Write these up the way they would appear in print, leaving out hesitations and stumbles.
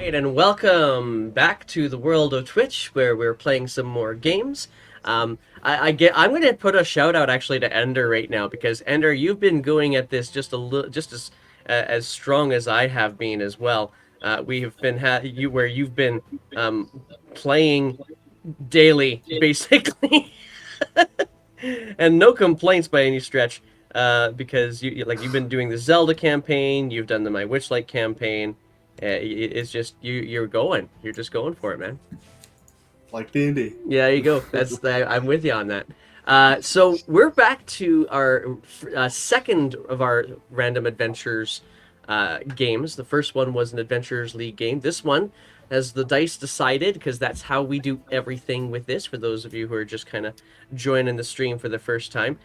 right, and welcome back to the world of Twitch, where we're playing some more games. I'm going to put a shout out actually to Ender right now because Ender, you've been going at this just a little, just as strong as I have been as well. We have been where you've been playing daily, basically, and no complaints by any stretch. Because you've been doing the Zelda campaign, you've done the My Witchlight campaign. It's just you're just going for it, man. Like D&D. Yeah, there you go. I'm with you on that. So we're back to our second of our random adventures games. The first one was an Adventurers League game. This one, as the dice decided, because that's how we do everything with this. For those of you who are just kind of joining the stream for the first time,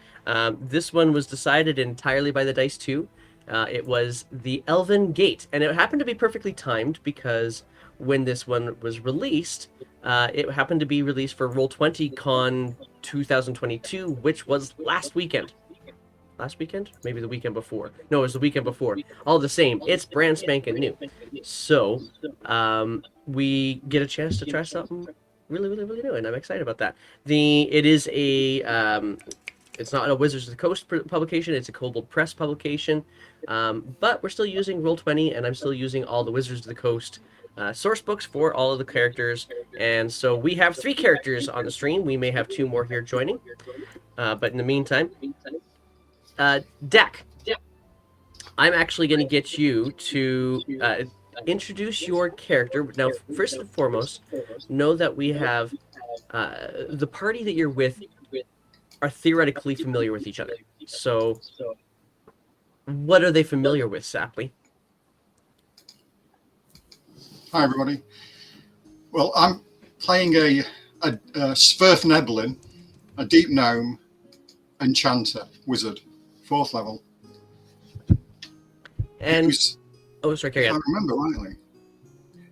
this one was decided entirely by the dice too. It was the Elven Gate, and it happened to be perfectly timed because when this one was released, it happened to be released for Roll20 Con 2022, which was last weekend. Last weekend? Maybe the weekend before. No, it was the weekend before. All the same, it's brand spanking new. So, we get a chance to try something really, really, really new, and I'm excited about that. It is it's not a Wizards of the Coast publication, it's a Kobold Press publication, but we're still using Roll20, and I'm still using all the Wizards of the Coast source books for all of the characters, and so we have 3 characters on the stream. We may have 2 more here joining, but in the meantime, Deck, I'm actually going to get you to introduce your character. Now, first and foremost, know that we have the party that you're with are theoretically familiar with each other. So, what are they familiar with, Sapley? Hi, everybody. Well, I'm playing a Svirfneblin, a deep gnome enchanter wizard, 4th level. And sorry, carry on. If I remember rightly,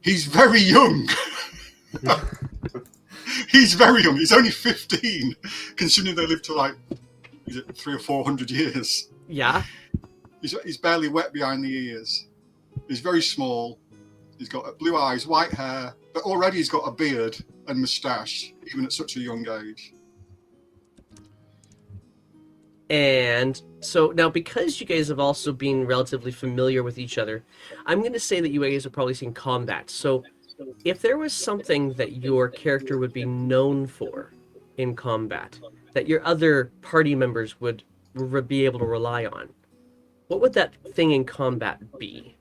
he's very young. He's very young. He's only 15, considering they live to like, is it 300 or 400 years? Yeah. He's barely wet behind the ears. He's very small. He's got blue eyes, white hair, but already he's got a beard and moustache, even at such a young age. And so now, because you guys have also been relatively familiar with each other, I'm going to say that you guys have probably seen combat. So if there was something that your character would be known for in combat, that your other party members would be able to rely on, what would that thing in combat be?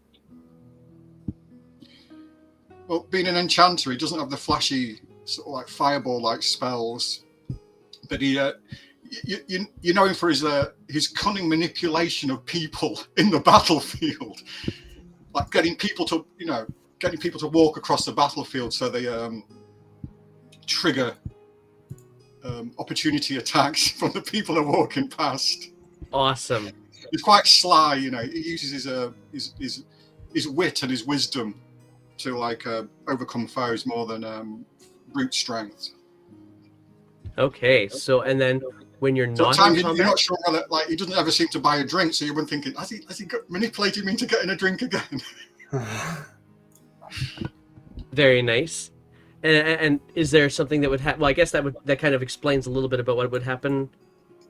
Well, being an enchanter, he doesn't have the flashy sort of like fireball-like spells, but he, you know him for his cunning manipulation of people in the battlefield, like getting people to walk across the battlefield so they trigger opportunity attacks from the people who are walking past. Awesome. He's quite sly, you know. He uses his wit and his wisdom to overcome foes more than brute strength. Okay, so and then when you're not sometimes in combat, you're not sure whether he doesn't ever seem to buy a drink, so you're thinking, has he manipulated me into getting a drink again? Very nice. And is there something that would happen? Well, I guess that kind of explains a little bit about what would happen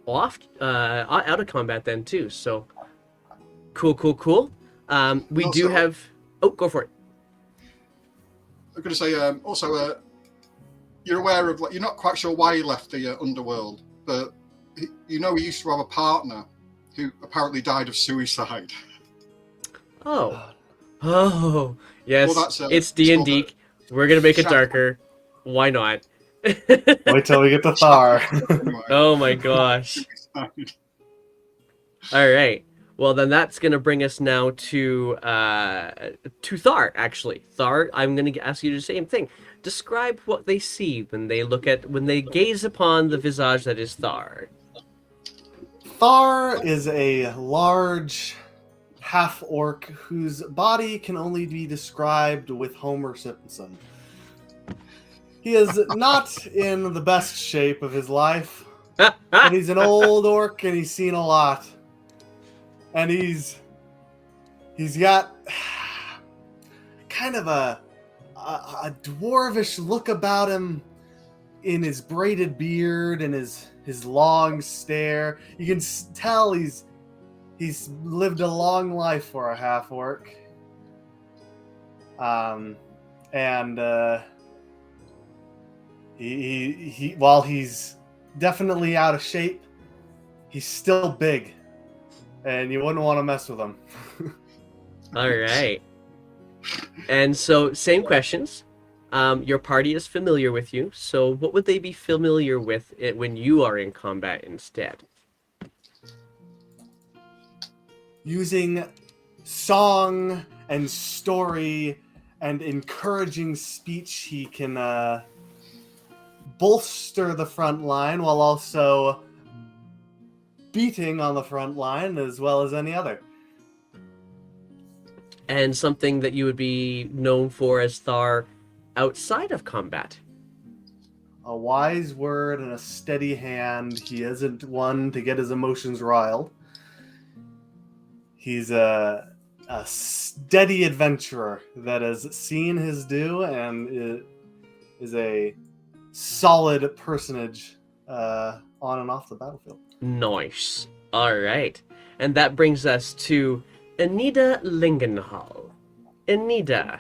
out of combat then too. So cool. We also do have. Oh, go for it. I'm going to say also, you're aware of you're not quite sure why he left the underworld, but he used to have a partner who apparently died of suicide. Oh, yes. Well, it's D&D. We're gonna make it darker. Why not? Wait till we get to Thar. Oh my gosh. All right. Well, then that's going to bring us now to Thar, actually. Thar, I'm going to ask you the same thing. Describe what they see when they gaze upon the visage that is Thar. Thar is a large half-orc whose body can only be described with Homer Simpson. He is not in the best shape of his life, but he's an old orc and he's seen a lot. And he's got kind of a a dwarvish look about him in his braided beard and his long stare. You can tell he's lived a long life for a half orc. And he while he's definitely out of shape, he's still big, and you wouldn't want to mess with him. All right. And so, same questions. Your party is familiar with you, so what would they be familiar with when you are in combat instead? Using song and story and encouraging speech, he can bolster the front line while also beating on the front line as well as any other. And something that you would be known for as Thar outside of combat. A wise word and a steady hand. He isn't one to get his emotions riled. He's a steady adventurer that has seen his due and is a solid personage on and off the battlefield. Nice. All right. And that brings us to Anita Lingenhall. Anita.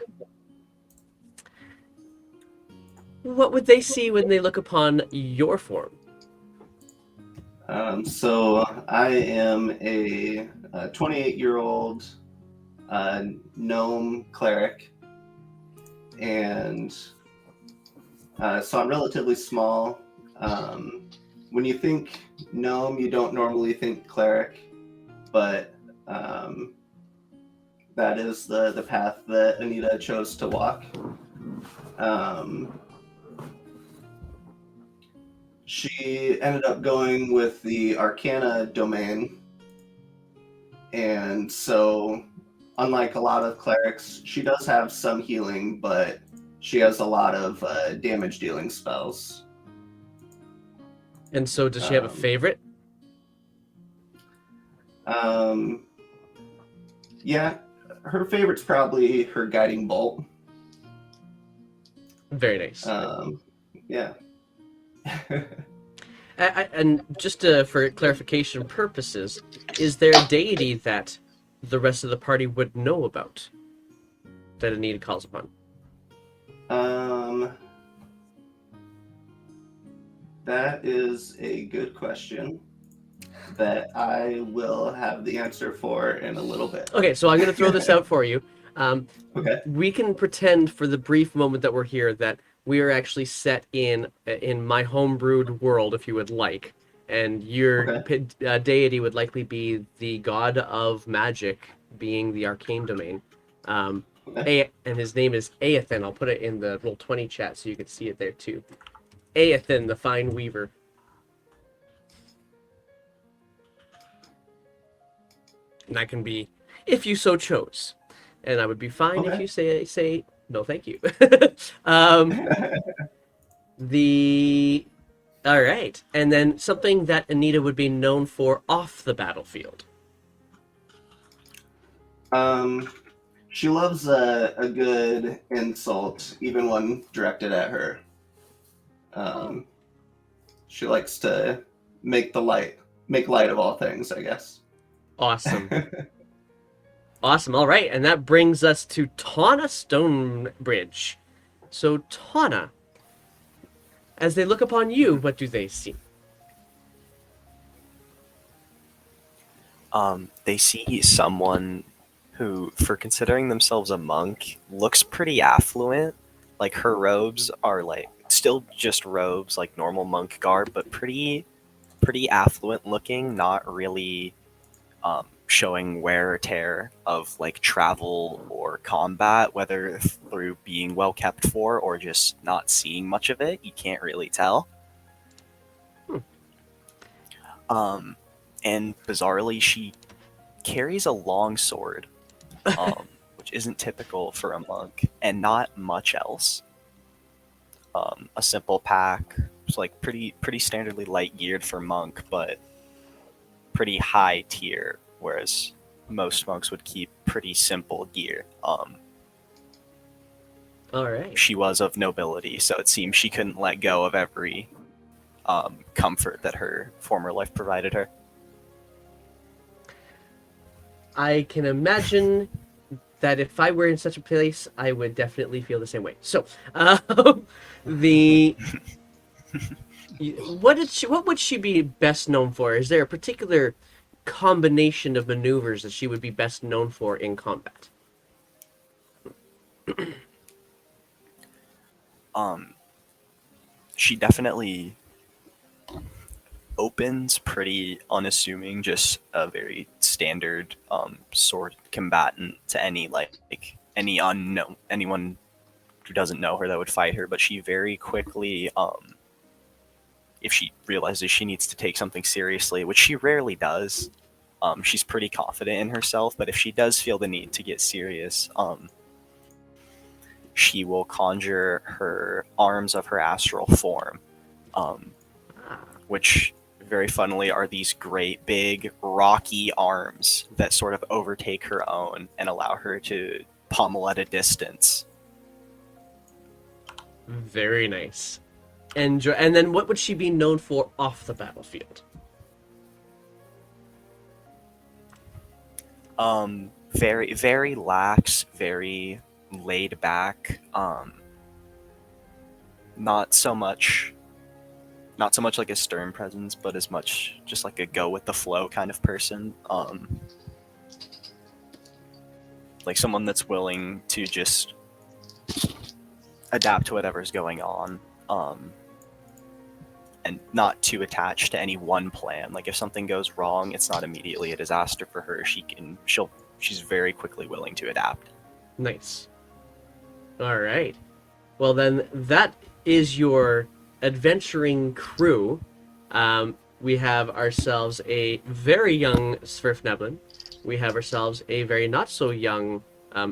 What would they see when they look upon your form? So I am a 28-year-old gnome cleric, and so I'm relatively small. When you think gnome, you don't normally think cleric, but that is the path that Anita chose to walk. She ended up going with the Arcana domain, and so unlike a lot of clerics, she does have some healing, but she has a lot of damage dealing spells. And so does she have a favorite? Yeah, her favorite's probably her guiding bolt. Very nice. Yeah. And just for clarification purposes, is there a deity that the rest of the party would know about that Anita calls upon? That is a good question that I will have the answer for in a little bit. Okay, so I'm going to throw this out for you. Okay. We can pretend for the brief moment that we're here that we are actually set in my homebrewed world, if you would like, and your deity would likely be the god of magic, being the arcane domain. And his name is Aethan. I'll put it in the little 20 chat so you can see it there too. Aethan, the fine weaver. And that can be if you so chose, and I would be fine if you say no, thank you. All right, and then something that Anita would be known for off the battlefield. She loves a good insult, even one directed at her. She likes to make light of all things, I guess. Awesome. Awesome. All right, and that brings us to Tawna Stonebridge. So Tawna, as they look upon you, what do they see? They see someone who, for considering themselves a monk, looks pretty affluent. Like, her robes are like still just robes, like normal monk garb, but pretty affluent looking, not really showing wear or tear of like travel or combat, whether through being well kept for or just not seeing much of it. You can't really tell. And bizarrely, she carries a long sword, which isn't typical for a monk, and not much else. A simple pack. It's like pretty standardly light geared for monk, but pretty high tier, whereas most monks would keep pretty simple gear. All right. She was of nobility, so it seems she couldn't let go of every comfort that her former life provided her. I can imagine that if I were in such a place, I would definitely feel the same way. So, the what would she be best known for? Is there a particular combination of maneuvers that she would be best known for in combat? She definitely opens pretty unassuming, just a very standard sword combatant to any unknown anyone who doesn't know her that would fight her. But she very quickly, if she realizes she needs to take something seriously, which she rarely does, she's pretty confident in herself. But if she does feel the need to get serious, she will conjure her arms of her astral form, which very funnily are these great big rocky arms that sort of overtake her own and allow her to pommel at a distance. Very nice. And then what would she be known for off the battlefield? Very, very lax, very laid back. Not so much like a stern presence, but as much just like a go with the flow kind of person. Like someone that's willing to just adapt to whatever's going on, and not too attached to any one plan. Like if something goes wrong, it's not immediately a disaster for her. She's very quickly willing to adapt. Nice. All right. Well, then that is your adventuring crew. We have ourselves a very young Svirfneblin. We have ourselves a very not so young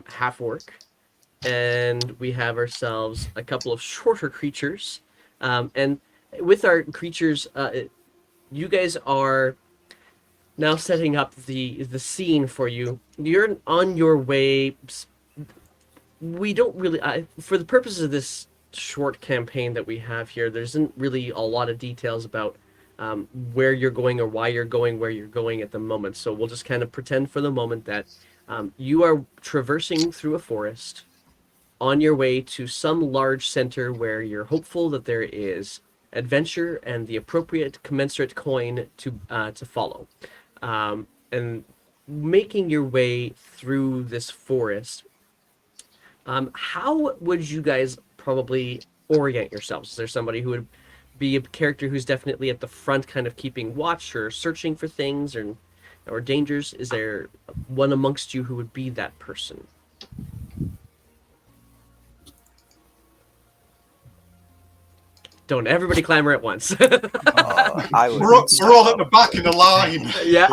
half-orc. And we have ourselves a couple of shorter creatures. And with our creatures, you guys are now setting up the scene for you. You're on your way. We don't really, for the purposes of this short campaign that we have here, there isn't really a lot of details about where you're going or why you're going where you're going at the moment. So we'll just kind of pretend for the moment that you are traversing through a forest on your way to some large center where you're hopeful that there is adventure and the appropriate commensurate coin to follow. And making your way through this forest, how would you guys probably orient yourselves? Is there somebody who would be a character who's definitely at the front, kind of keeping watch or searching for things or dangers? Is there one amongst you who would be that person? Don't everybody clamor at once. I would We're all at the back in the line. Yeah.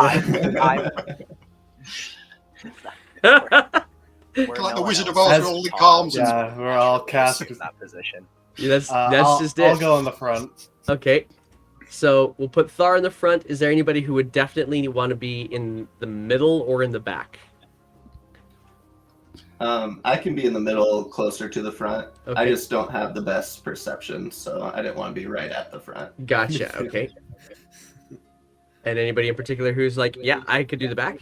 Like the Wizard of Oz, As- where all the calms and Yeah, we're all cast. in that position. Yeah, that's I'll, just I'll it. go in the front. Okay. So we'll put Thar in the front. Is there anybody who would definitely want to be in the middle or in the back? I can be in the middle, closer to the front. Okay. I just don't have the best perception, so I didn't want to be right at the front. Gotcha. Okay. And anybody in particular who's like, yeah, I could do the back?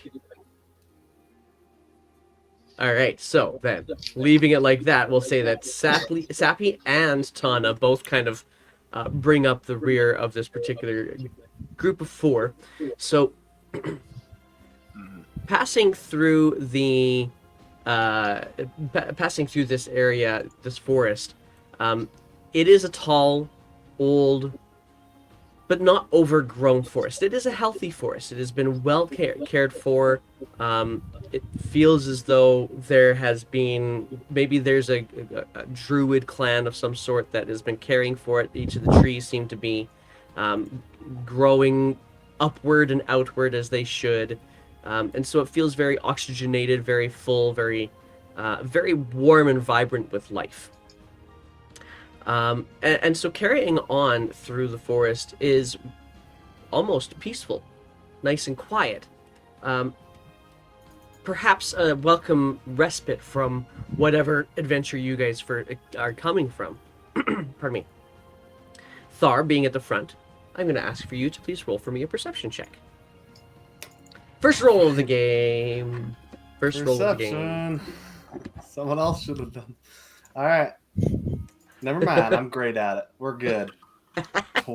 All right. So then, leaving it like that, we'll say that Sappy and Tana both kind of bring up the rear of this particular group of four. So, passing through the passing through this area, this forest, it is a tall, old, but not overgrown forest. It is a healthy forest. It has been well cared for. It feels as though there has been, maybe there's a druid clan of some sort that has been caring for it. Each of the trees seem to be growing upward and outward as they should. And so it feels very oxygenated, very full, very warm and vibrant with life. And so carrying on through the forest is almost peaceful, nice and quiet. perhaps a welcome respite from whatever adventure you guys are coming from. Pardon me. Thar, being at the front, I'm going to ask for you to please roll for me a perception check. First roll of the game. First roll of the game. Perception. Someone else should have done. All right. Never mind. I'm great at it. We're good.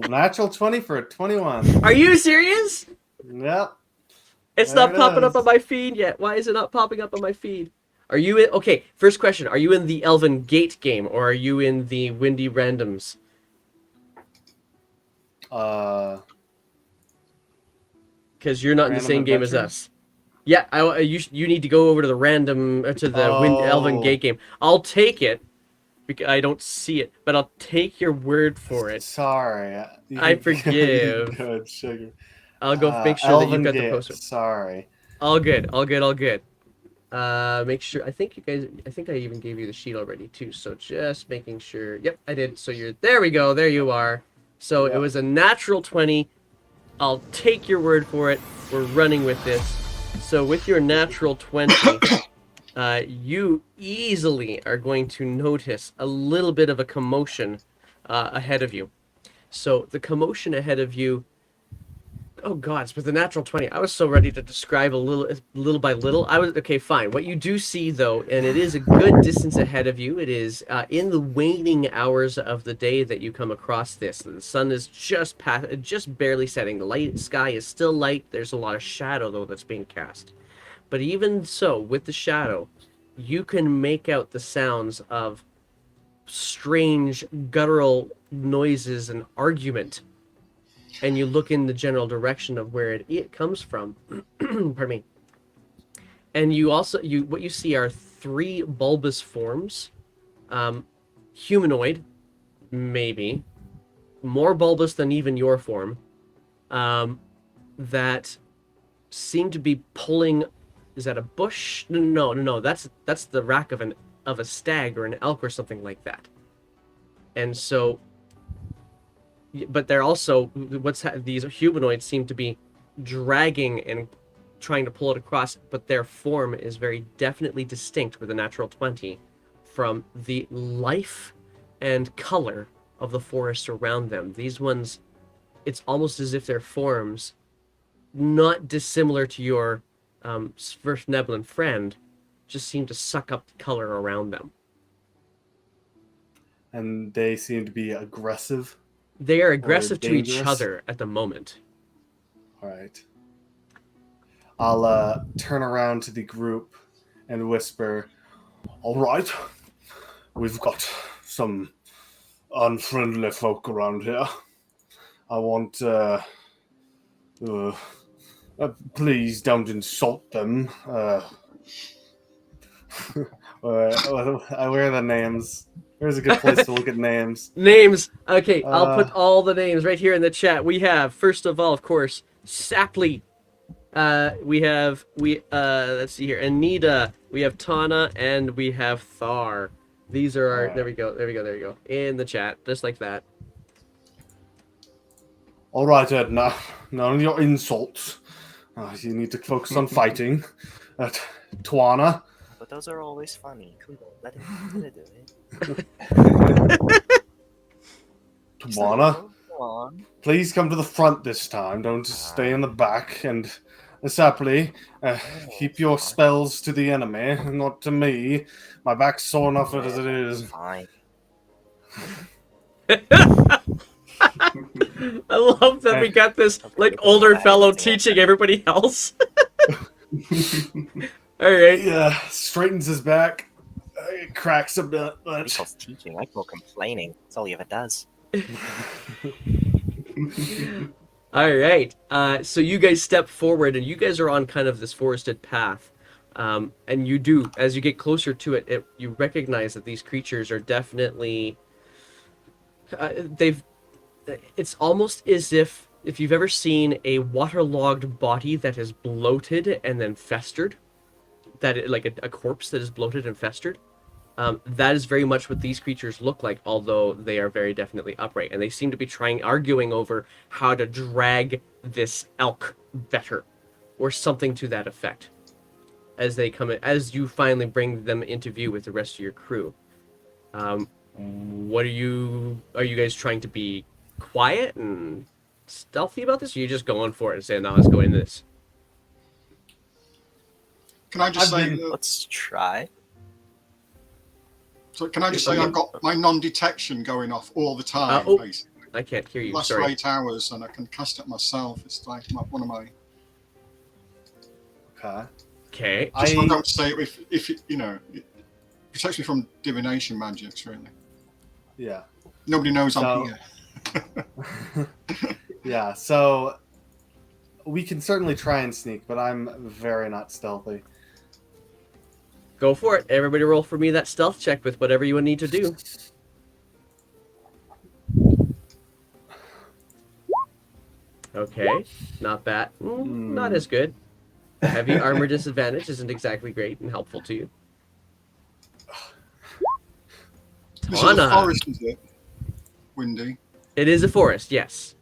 Natural 20 for a 21. Are you serious? Yep. It's There not it popping up is. on my feed yet. Why is it not popping up on my feed? Are you in? Okay, first question. Are you in the Elven Gate game or are you in the Windy Randoms? Because you're not in the Random same game as Adventures? us. Yeah, you need to go over to the Elven Oh. Gate game. I'll take it. Because I don't see it, but I'll take your word for it. Sorry. I forgive. Good sugar. I'll go make sure that you've Elven got the Gate. poster. Sorry. All good, all good, all good. Make sure. I think you guys. I think I even gave you the sheet already too. So just making sure. Yep, I did. So you're there. We go. There you are. So it Yep. was a natural 20. I'll take your word for it. We're running with this. So with your natural 20, you easily are going to notice a little bit of a commotion ahead of you. So the commotion ahead of you. Oh God! With the natural 20, I was so ready to describe little by little. Okay. Fine. What you do see, though, and it is a good distance ahead of you. It is in the waning hours of the day that you come across this. The sun is just barely setting. The sky is still light. There's a lot of shadow though that's being cast. But even so, with the shadow, you can make out the sounds of strange guttural noises and argument. And you look in the general direction of where it comes from. Pardon me. And what you see are 3 bulbous forms, humanoid, maybe, more bulbous than even your form, that seem to be pulling. Is that a bush? No. That's the rack of a stag or an elk or something like that. And so. But they're also these humanoids seem to be dragging and trying to pull it across, but their form is very definitely distinct with a natural 20 from the life and color of the forest around them. These ones, it's almost as if their forms, not dissimilar to your first Neblin friend, just seem to suck up the color around them. And they seem to be aggressive. They are aggressive to each dangerous? other at the moment. All right. I'll turn around to the group and whisper, "All right, we've got some unfriendly folk around here. I want, please don't insult them. Where are the names? Where's a good place to look at names? Names. Okay, I'll put Uh, all the names right here in the chat. We have, first of all, of course, Sapley. Let's see here, Anita. We have Tana, and we have Thar. These are our. Alright. There we go. In the chat, just like that. All right, Edna. None of your insults. You need to focus on fighting. Tawana. But those are always funny. Come on, let it do it. Tawana, Go on. please come to the front this time. Don't just stay in the back. And Sapley, keep your spells to the enemy, not to me. My back's sore enough as it is. Fine. I love that we got this like older fellow teaching everybody else. All right. Yeah, straightens his back. Cracks a bit, He but calls teaching. I call complaining. That's all he ever does. All right. So you guys step forward, and you guys are on kind of this forested path. And you do, as you get closer to it, you recognize that these creatures are definitely. It's almost as if you've ever seen a waterlogged body that is bloated and then festered, like a corpse that is bloated and festered. That is very much what these creatures look like, although they are very definitely upright, and they seem to be arguing over how to drag this elk better, or something to that effect. as they come in, as you finally bring them into view with the rest of your crew. What are you guys trying to be quiet and stealthy about this? Or are you just going for it and saying, "No, let's go in this"? Can I just I've say? been- Let's try. So can I just say I've got my non-detection going off all the time, oh. basically. I can't hear you. Last Sorry. 8 hours, and I can cast it myself. It's like one of my. Okay. Okay. Just I- don't say it if it protects me from divination magics. Really, Yeah. nobody knows So- I'm here. Yeah, so we can certainly try and sneak, but I'm very not stealthy. Go for it. Everybody roll for me that stealth check with whatever you would need to do. Okay. Not bad. Not as good. Heavy armor disadvantage isn't exactly great and helpful to you. This is a Tana. forest, is it? Windy. It is a forest, yes.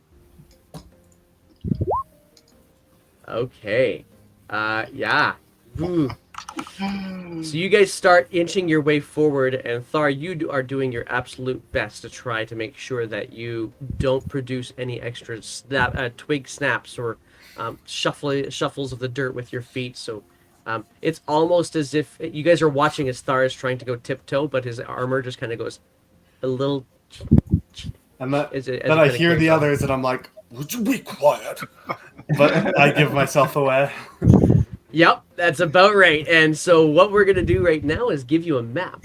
Okay. Yeah. Ooh. So you guys start inching your way forward, and Thar, you are doing your absolute best to try to make sure that you don't produce any extra twig snaps or shuffles of the dirt with your feet. So it's almost as if you guys are watching as Thar is trying to go tiptoe, but his armor just kind of goes a little. And that, As it then I kinda hear carries the on. others, and I'm like, "Would you be quiet?" But I give myself away. Yep, that's about right. And so what we're going to do right now is give you a map.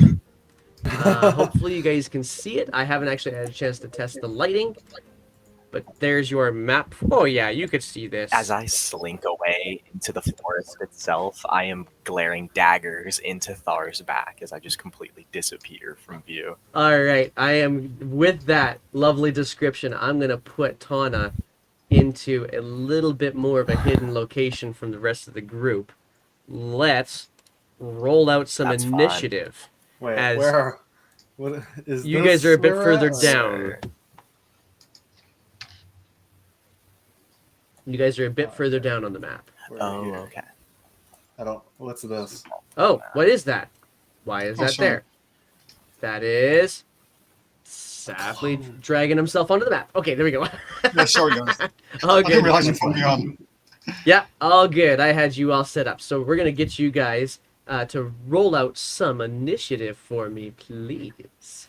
Hopefully you guys can see it. I haven't actually had a chance to test the lighting, but there's your map. Oh yeah, you could see this. As I slink away into the forest itself, I am glaring daggers into Thar's back as I just completely disappear from view. All right, I am with that lovely description. I'm going to put Tana into a little bit more of a hidden location from the rest of the group. Let's roll out some That's fine. initiative. Wait, As where? What is you this guys are a bit where we're further at? down. You guys are a bit further down on the map. We're Oh, here. okay. I don't. What's this? Oh, what is that? Why is Oh, that sorry. there? That is sadly dragging himself onto the map. Okay, there we go. Yeah, sorry guys. All I didn't good. realize you put me on. Yeah, all good. I had you all set up. So we're gonna get you guys to roll out some initiative for me, please.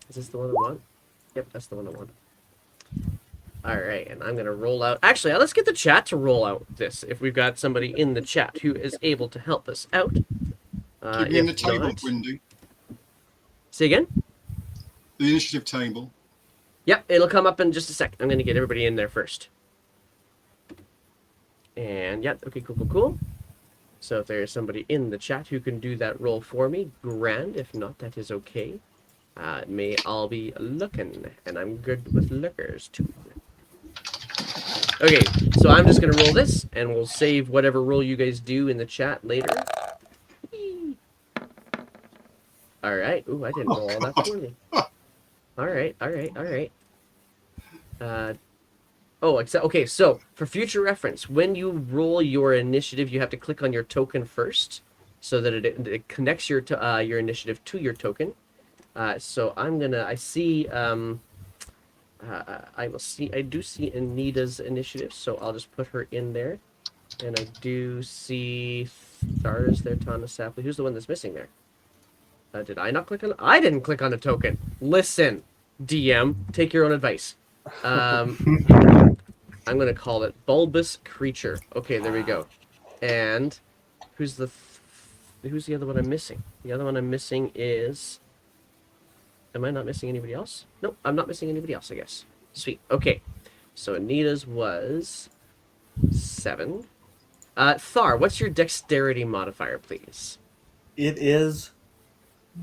Is this the one I want? Yep, that's the one I want. All right, and I'm gonna roll out. Actually, let's get the chat to roll out this. If we've got somebody in the chat who is able to help us out. Give me in the If table, not- Windy. Say again. The initiative table. Yep, it'll come up in just a second. I'm gonna get everybody in there first. And yeah, okay, cool. So if there's somebody in the chat who can do that roll for me, grand. If not, that is okay. May all be looking, and I'm good with lookers too. Okay, so I'm just gonna roll this, and we'll save whatever roll you guys do in the chat later. All right. Ooh, I didn't roll all that poorly. All right. Okay, so for future reference, when you roll your initiative, you have to click on your token first, so that it connects your initiative to your token. So I do see Anita's initiative, so I'll just put her in there, and I do see Stars there, Tana Sapley. Who's the one that's missing there? Did I not click on? I didn't click on a token. Listen, DM, take your own advice. I'm gonna call it bulbous creature. Okay, there we go. And who's the other one I'm missing? The other one I'm missing is. Am I not missing anybody else? Nope, I'm not missing anybody else. I guess. Sweet. Okay, so Anita's was 7. Thar, what's your dexterity modifier, please? It is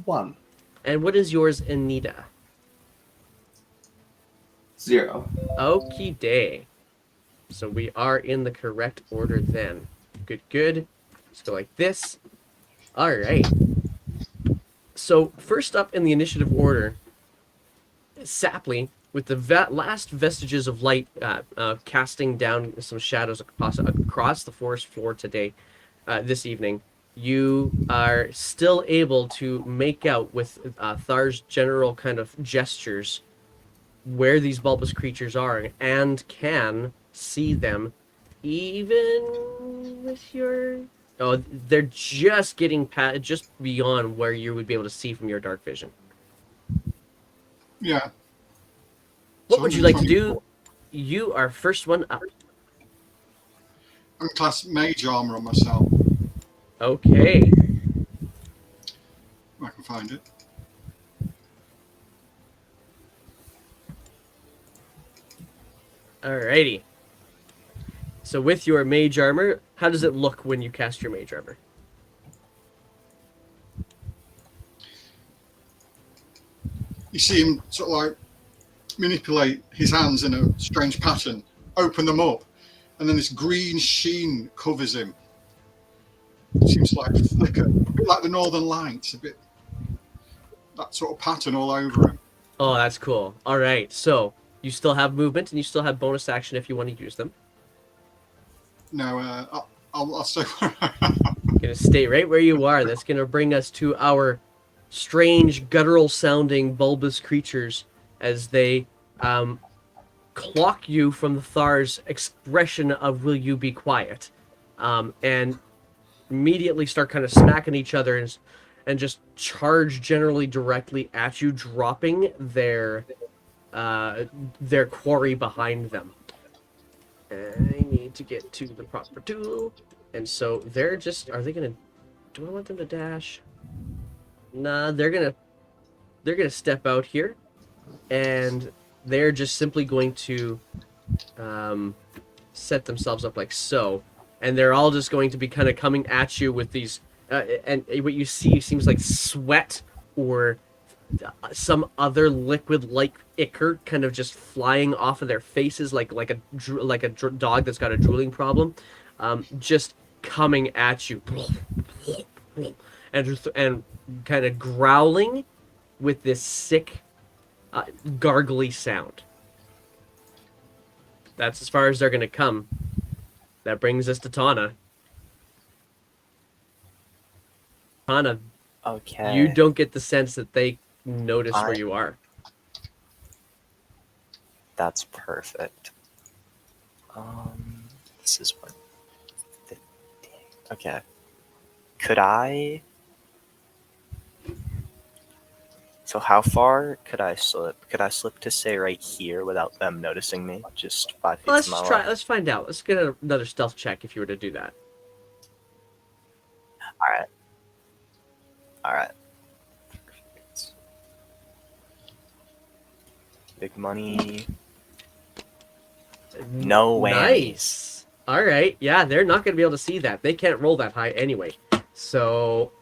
1. And what is yours, Anita? 0. Okie day. So we are in the correct order then. Good. Let's go like this. All right. So first up in the initiative order, Sapley, with the last vestiges of light casting down some shadows across the forest floor today, this evening, you are still able to make out with Thar's general kind of gestures where these bulbous creatures are and can see them even with your... Oh, they're just getting just beyond where you would be able to see from your dark vision. Yeah. What So would you like to 124. do? You are first one up. I'm class mage armor on myself. Okay. I can find it. Alrighty. So with your mage armor, how does it look when you cast your mage armor? You see him sort of like manipulate his hands in a strange pattern, open them up, and then this green sheen covers him. It seems like a flicker, a bit like the Northern Lights, a bit that sort of pattern all over him. Oh, that's cool. All right. So you still have movement and you still have bonus action if you want to use them. No, I'll stay where I am. Gonna stay right where you are. That's gonna bring us to our strange, guttural sounding, bulbous creatures as they clock you from the Thar's expression of "Will you be quiet?" And immediately start kind of smacking each other and just charge generally directly at you, dropping their quarry behind them. I need to get to the proper tool, and so they're just... Are they gonna... Do I want them to dash? Nah, they're gonna step out here, and they're just simply going to set themselves up like so, and they're all just going to be kind of coming at you with these and what you see seems like sweat or some other liquid like ichor kind of just flying off of their faces like a dog that's got a drooling problem, just coming at you and kind of growling with this sick gargly sound. That's as far as they're gonna come. That brings us to Tana. Tana, Okay. you don't get the sense that they notice where you are. That's perfect. This is what. Okay. Could I? So how far could I slip? Could I slip to say right here without them noticing me? Just 5 feet Let's to my try. left. Let's find out. Let's get another stealth check if you were to do that. All right. All right. Perfect. Big money. No whammies. Nice. All right. Yeah, they're not going to be able to see that. They can't roll that high anyway. So,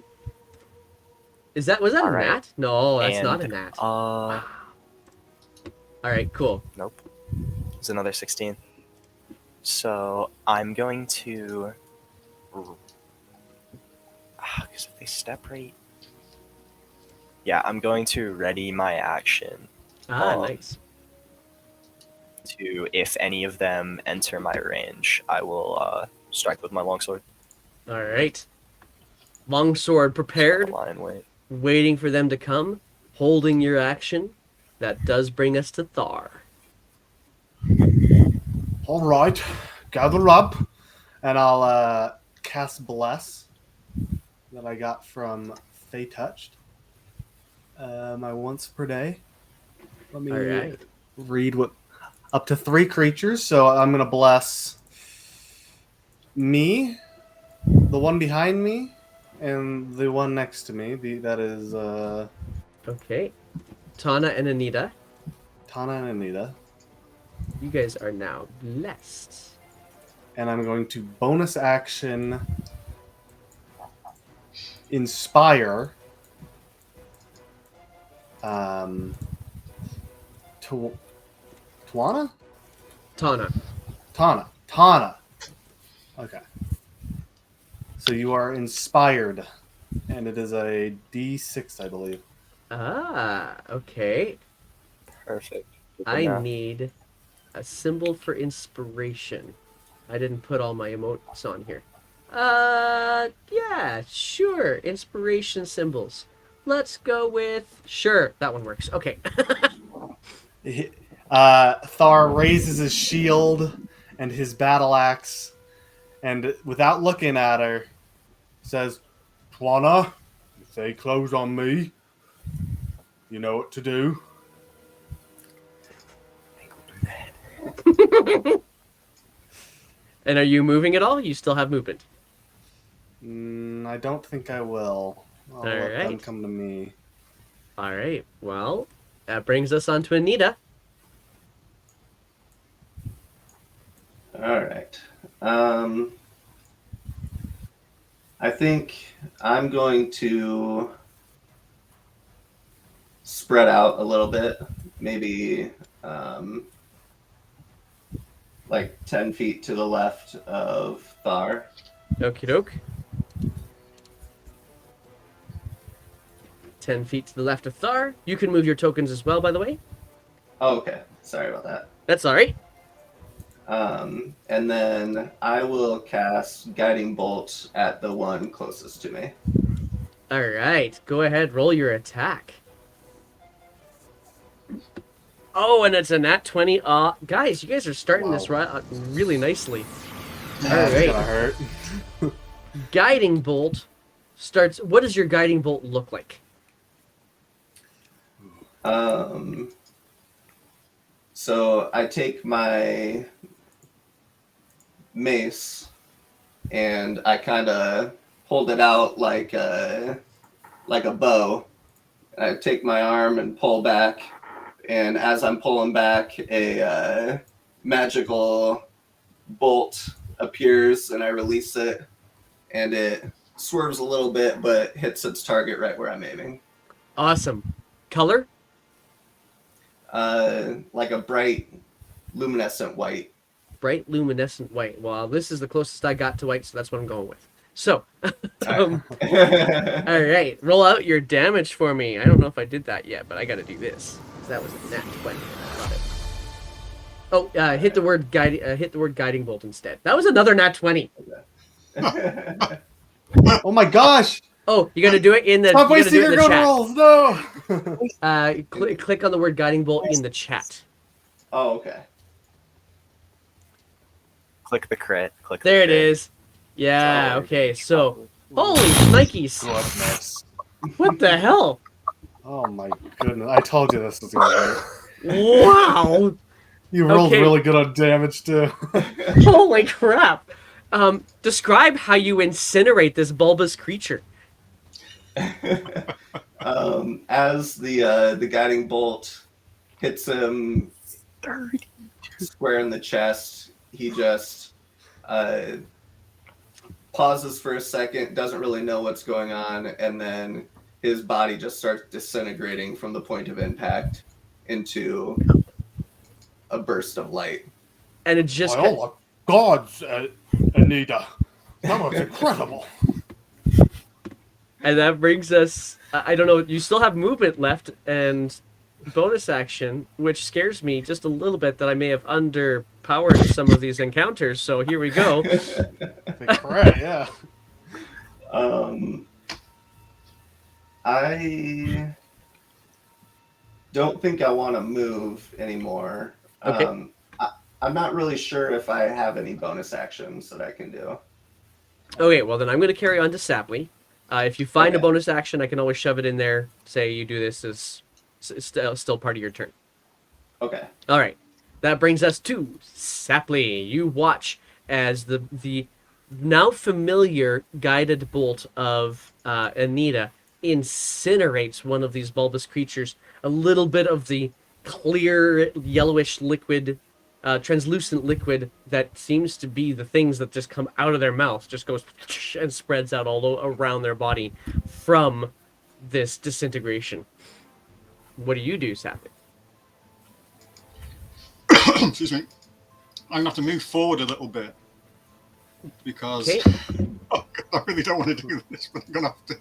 was that All a right. nat? No, that's And, not a nat. All right. Cool. Nope. It's another 16. So I'm going to. Because if they step right. Yeah, I'm going to ready my action. Nice. To, if any of them enter my range, I will strike with my longsword. All right. Longsword prepared, Line and wait. waiting for them to come, holding your action. That does bring us to Thar. All right, gather up, and I'll cast Bless that I got from Fey Touched. My once per day. Let me All right. read what up to 3 creatures. So I'm gonna bless me, the one behind me, and the one next to me. That is Okay. Tana and Anita, Tana and Anita. you guys are now blessed. And I'm going to bonus action Inspire Twana? Tana. Okay. So you are inspired, and it is a D6, I believe. Okay. Perfect. I Yeah. need a symbol for inspiration. I didn't put all my emotes on here. Yeah, sure. Inspiration symbols. Let's go with sure. That one works. Okay. Thar raises his shield and his battle axe, and without looking at her, says, "Twana, if they close on me, you know what to do." And are you moving at all? You still have movement. I don't think I will. I'll let them right. come to me. All right. Well, that brings us on to Anita. All right. I think I'm going to spread out a little bit, maybe like 10 feet to the left of Thar. Okie doke. 10 feet to the left of Thar. You can move your tokens as well, by the way. Oh, okay. Sorry about that. That's all right. And then I will cast Guiding Bolt at the one closest to me. All right. Go ahead. Roll your attack. Oh, and it's a nat 20. Guys, you guys are starting this really nicely. That's right. gonna hurt. Guiding Bolt starts. What does your Guiding Bolt look like? So I take my mace and I kind of hold it out like a bow. I take my arm and pull back, and as I'm pulling back, a magical bolt appears, and I release it, and it swerves a little bit, but hits its target right where I'm aiming. Awesome. Color? Like a bright, luminescent white. Bright, luminescent white. Well, this is the closest I got to white, so that's what I'm going with. So, all right. Roll out your damage for me. I don't know if I did that yet, but I got to do this. That was a nat 20. Got it. Oh, hit the word guiding bolt instead. That was another nat 20. Oh my gosh! Oh, you got to do it in the. Stop You gotta wasting do it in your the good chat. rolls! No! Click on the word guiding bolt in the chat. Oh, okay. Click the crit. Click. There the it crit. is. Yeah. Oh, Okay. So, holy Nikes! Goodness. What the hell? Oh my goodness. I told you this was gonna hurt. Wow! You rolled Okay. really good on damage too. Holy crap! Describe how you incinerate this bulbous creature. As the guiding bolt hits him square in the chest, he just pauses for a second, doesn't really know what's going on, and then his body just starts disintegrating from the point of impact into a burst of light. And it just Oh my gods, Anita. That was incredible. and that brings us. I don't know. You still have movement left and bonus action, which scares me just a little bit that I may have underpowered some of these encounters. So here we go. Right, yeah. I don't think I want to move anymore. Okay. I'm not really sure if I have any bonus actions that I can do. Okay. Well, then I'm going to carry on to Sapley. If you find a Okay. bonus action, I can always shove it in there. Say you do this as still part of your turn. Okay. All right. That brings us to Sapley. You watch as the now familiar guided bolt of Anita incinerates one of these bulbous creatures. A little bit of the clear yellowish liquid, translucent liquid that seems to be the things that just come out of their mouth just goes and spreads out all around their body from this disintegration. What do you do, Sapley? Excuse me. I'm going to have to move forward a little bit because Okay. oh, God, I really don't want to do this, but I'm going to have to.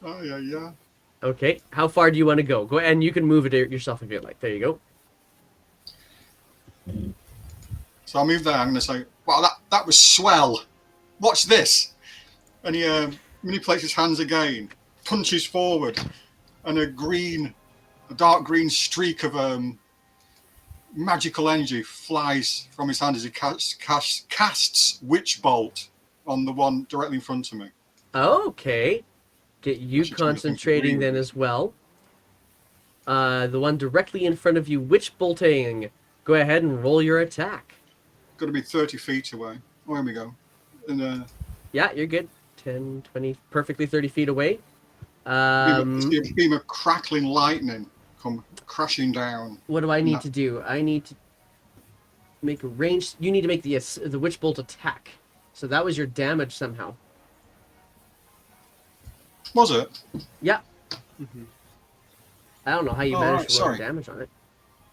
Oh, yeah. Okay. How far do you want to go? Go and you can move it yourself if you like. There you go. So I move there. I'm going to say, wow, that was swell. Watch this. And he manipulates his hands again, punches forward, and a dark green streak of magical energy flies from his hand as he casts Witch Bolt on the one directly in front of me. Okay. Get you Actually, trying to think of concentrating green. then as well. The one directly in front of you, Witch Bolting. Go ahead and roll your attack. Got to be 30 feet away. Oh, here we go. And Yeah, you're good. 10, 20, perfectly 30 feet away. a beam of crackling lightning come crashing down. What do I need to do? I need to make a range. You need to make the Witch Bolt attack. So that was your damage somehow. Was it? Yeah. Mhm. I don't know how you Oh, managed right, to roll sorry. damage on it.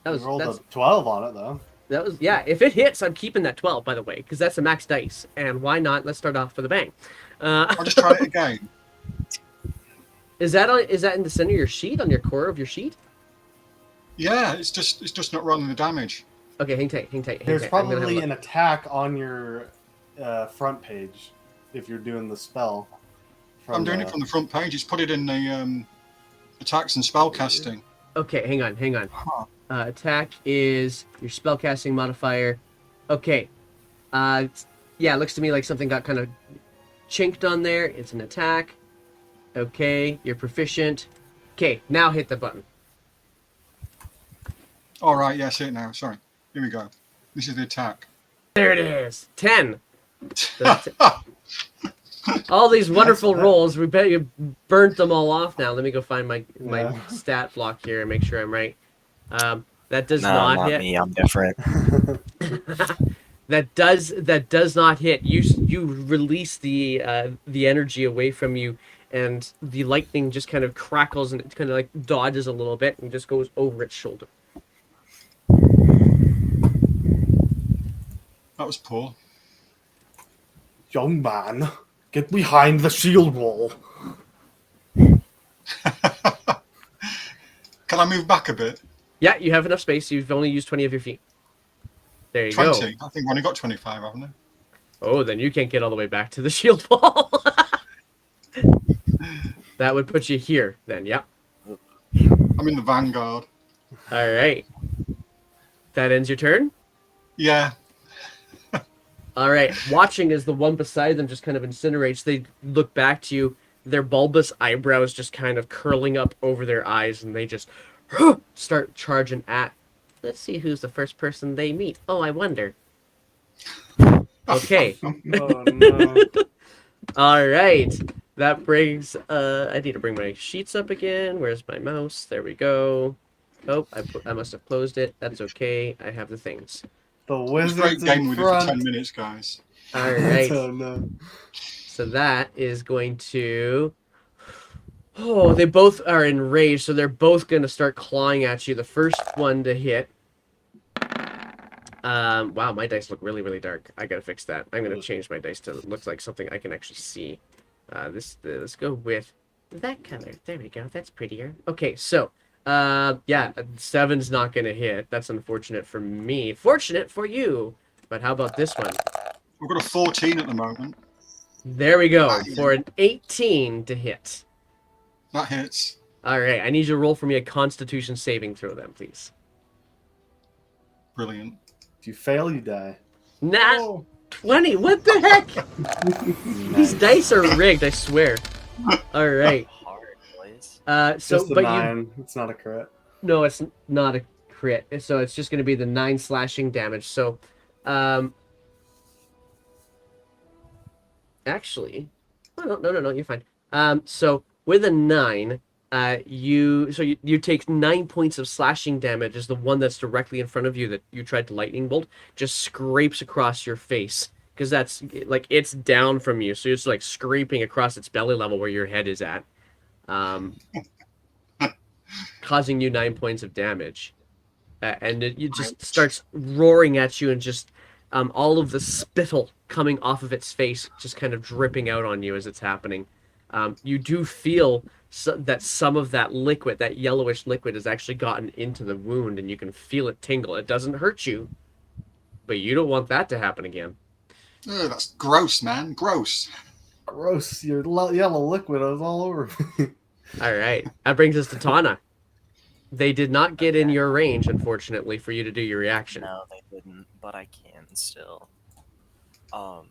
I rolled a 12 on it, though. That was, yeah, if it hits, I'm keeping that 12, by the way, because that's a max dice. And why not? Let's start off with a bang. I'll just try it again. Is that in the center of your sheet, on your core of your sheet? Yeah, it's just not rolling the damage. Okay, hang tight. There's I'm gonna have a probably look. an attack on your front page if you're doing the spell. I'm doing it from the front page. It's put it in the attacks and spell casting. Okay, hang on. Huh. Attack is your spellcasting modifier. Okay. Yeah, it looks to me like something got kind of chinked on there. It's an attack. Okay, you're proficient. Okay, now hit the button. All right, yeah, I see it now. Sorry. Here we go. This is the attack. There it is. 10. All these wonderful rolls. We bet you burnt them all off now. Let me go find my stat block here and make sure I'm right. That does No, not hit. me. I'm different. That does not hit. You release the energy away from you, and the lightning just kind of crackles and it kind of like dodges a little bit and just goes over its shoulder. That was poor. Young man, get behind the shield wall. Can I move back a bit? Yeah, you have enough space. You've only used 20 of your feet. There you 20. go. I think I've only got 25, haven't I? Oh, then you can't get all the way back to the shield wall. That would put you here then, yeah. I'm in the vanguard. All right. That ends your turn? Yeah. All right. Watching as the one beside them just kind of incinerates, they look back to you, their bulbous eyebrows just kind of curling up over their eyes, and they just start charging at. Let's see who's the first person they meet. Oh, I wonder. Okay. Oh, no. All right. That brings. I need to bring my sheets up again. Where's my mouse? There we go. Oh, I must have closed it. That's okay. I have the things. The It was a great wizard's game in with it for 10 front. minutes, guys. All right. Oh, no. So that is going to. Oh, they both are enraged, so they're both going to start clawing at you. The first one to hit. Wow, my dice look really, really dark. I gotta fix that. I'm gonna change my dice to look like something I can actually see. Let's go with that color. There we go. That's prettier. Okay, so yeah, 7's not gonna hit. That's unfortunate for me. Fortunate for you. But how about this one? We've got a 14 at the moment. There we go for an 18 to hit. That hits. All right, I need you to roll for me a Constitution saving throw, then, please. Brilliant. If you fail, you die. Nat Oh. 20. What the heck? These dice are rigged, I swear. All right. Hard, boys. So, Just a but 9. It's not a crit. no, it's not a crit. So it's just going to be the 9 slashing damage. So, actually, oh, no, you're fine. So with a 9, you take 9 points of slashing damage as the one that's directly in front of you that you tried to lightning bolt just scrapes across your face, because that's like it's down from you, so it's like scraping across its belly level where your head is at, causing you 9 points of damage, and it just starts roaring at you, and just all of the spittle coming off of its face just kind of dripping out on you as it's happening. You do feel that some of that liquid, that yellowish liquid, has actually gotten into the wound, and you can feel it tingle. It doesn't hurt you, but you don't want that to happen again. Oh, that's gross, man. Gross. Gross. Your yellow liquid is all over me. All right, that brings us to Tana. They did not get in your range, unfortunately, for you to do your reaction. No, they didn't, but I can still. Um,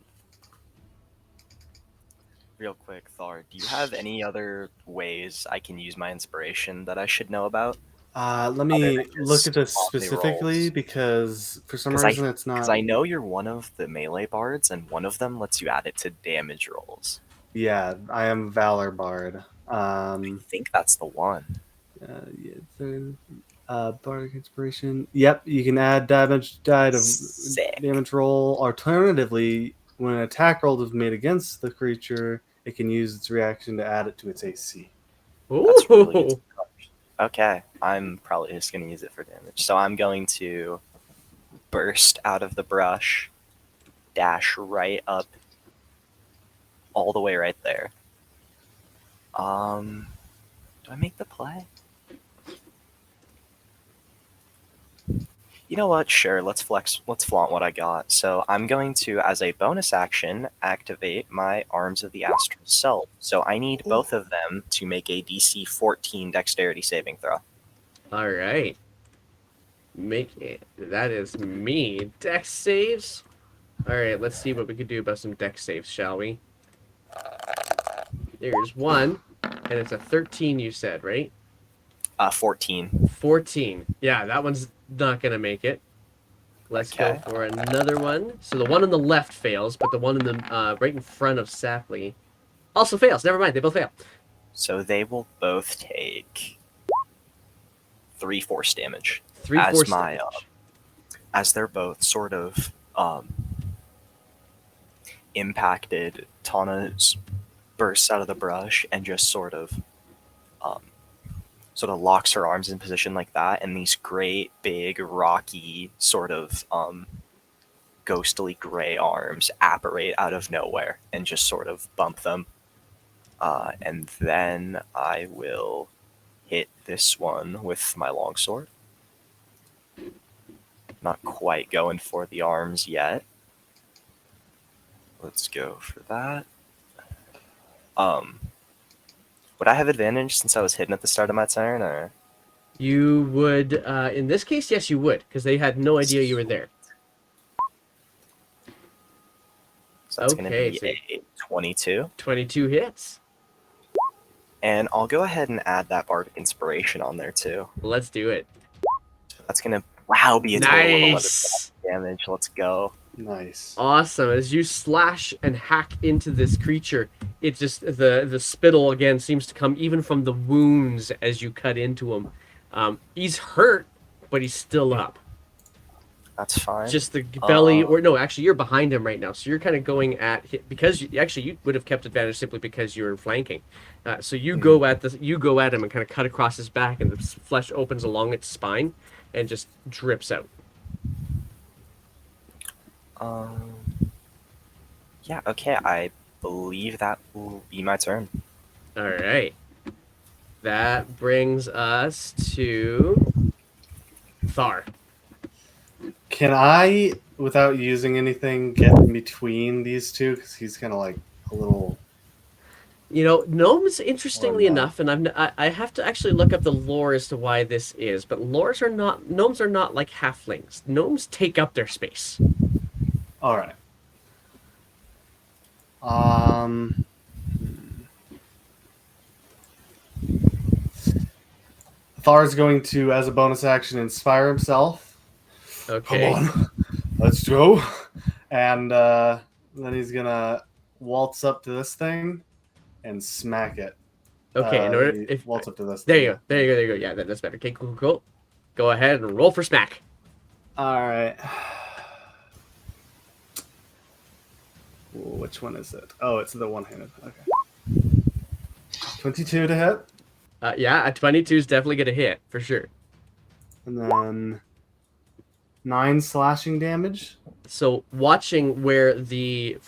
real quick, Thar, do you have any other ways I can use my inspiration that I should know about? Let Other me than look just at this omni specifically rolls? because for some Because reason it's Because not. I know you're one of the melee bards, and one of them lets you add it to damage rolls. Yeah, I am Valor Bard. I think that's the one. Bardic Inspiration. Yep, you can add damage die to Sick. damage roll. Alternatively, when an attack roll is made against the creature, it can use its reaction to add it to its AC. That's really good. Ooh. Okay, I'm probably just going to use it for damage. So I'm going to burst out of the brush, dash right up, all the way right there. Do I make the play? You know what? Sure, let's flaunt what I got. So I'm going to, as a bonus action, activate my Arms of the Astral Self. So I need both of them to make a DC 14 Dexterity saving throw. All right. Make it. That is me. Dex saves. All right, let's see what we could do about some dex saves, shall we? There's one, and it's a 13. You said, right? 14. 14. Yeah, that one's not gonna make it. Let's Okay. go for another one. So the one on the left fails, but the one in the right in front of Sapley also fails. Never mind, they both fail. So they will both take 3 force damage. 3 as force my damage. as they're both sort of impacted. Tana bursts out of the brush and just sort of locks her arms in position like that, and these great big rocky sort of ghostly gray arms apparate out of nowhere and just sort of bump them. And then I will hit this one with my longsword. Not quite going for the arms yet. Let's go for that. Would I have advantage since I was hidden at the start of my turn, or? You would, in this case, yes, you would, because they had no idea you were there. So that's Okay, going to so- be a 22. 22 hits. And I'll go ahead and add that Bardic Inspiration on there too. Let's do it. That's going to, be a total of 11 Nice. damage. Let's go. Nice. Awesome. As you slash and hack into this creature, it just the spittle again seems to come even from the wounds as you cut into him. He's hurt, but he's still up. That's fine. Just the belly, or no, actually, you're behind him right now, so you're kind of going at because you would have kept advantage simply because you were flanking. So you go at him and kind of cut across his back, and the flesh opens along its spine and just drips out. Yeah, okay, I believe that will be my turn. All right. That brings us to Thar. Can I, without using anything, get in between these two? Because he's kind of like a little. You know, gnomes, interestingly Or not. enough, and I have to actually look up the lore as to why this is, but gnomes are not like halflings. Gnomes take up their space. All right. Thar's going to, as a bonus action, inspire himself. Okay. Come on, let's go. And then he's gonna waltz up to this thing and smack it. Okay. In order, if waltz up to this. there thing. you go, there you go. Yeah, that's better. Okay, cool. Go ahead and roll for smack. All right. Which one is it? Oh, it's the one-handed. Okay. 22 to hit, Yeah, a 22 is definitely gonna hit for sure. and then 9 slashing damage. So watching where the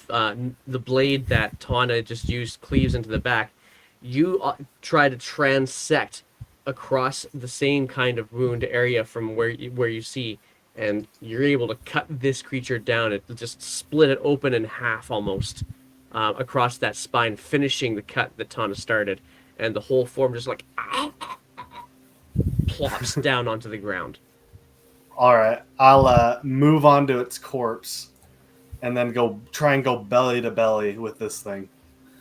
blade that Tana just used cleaves into the back, you try to transect across the same kind of wound area from where you see, and you're able to cut this creature down. It just split it open in half almost across that spine, finishing the cut that Tana started, and the whole form just like plops down onto the ground. All right, I'll move on to its corpse, and then try and go belly to belly with this thing.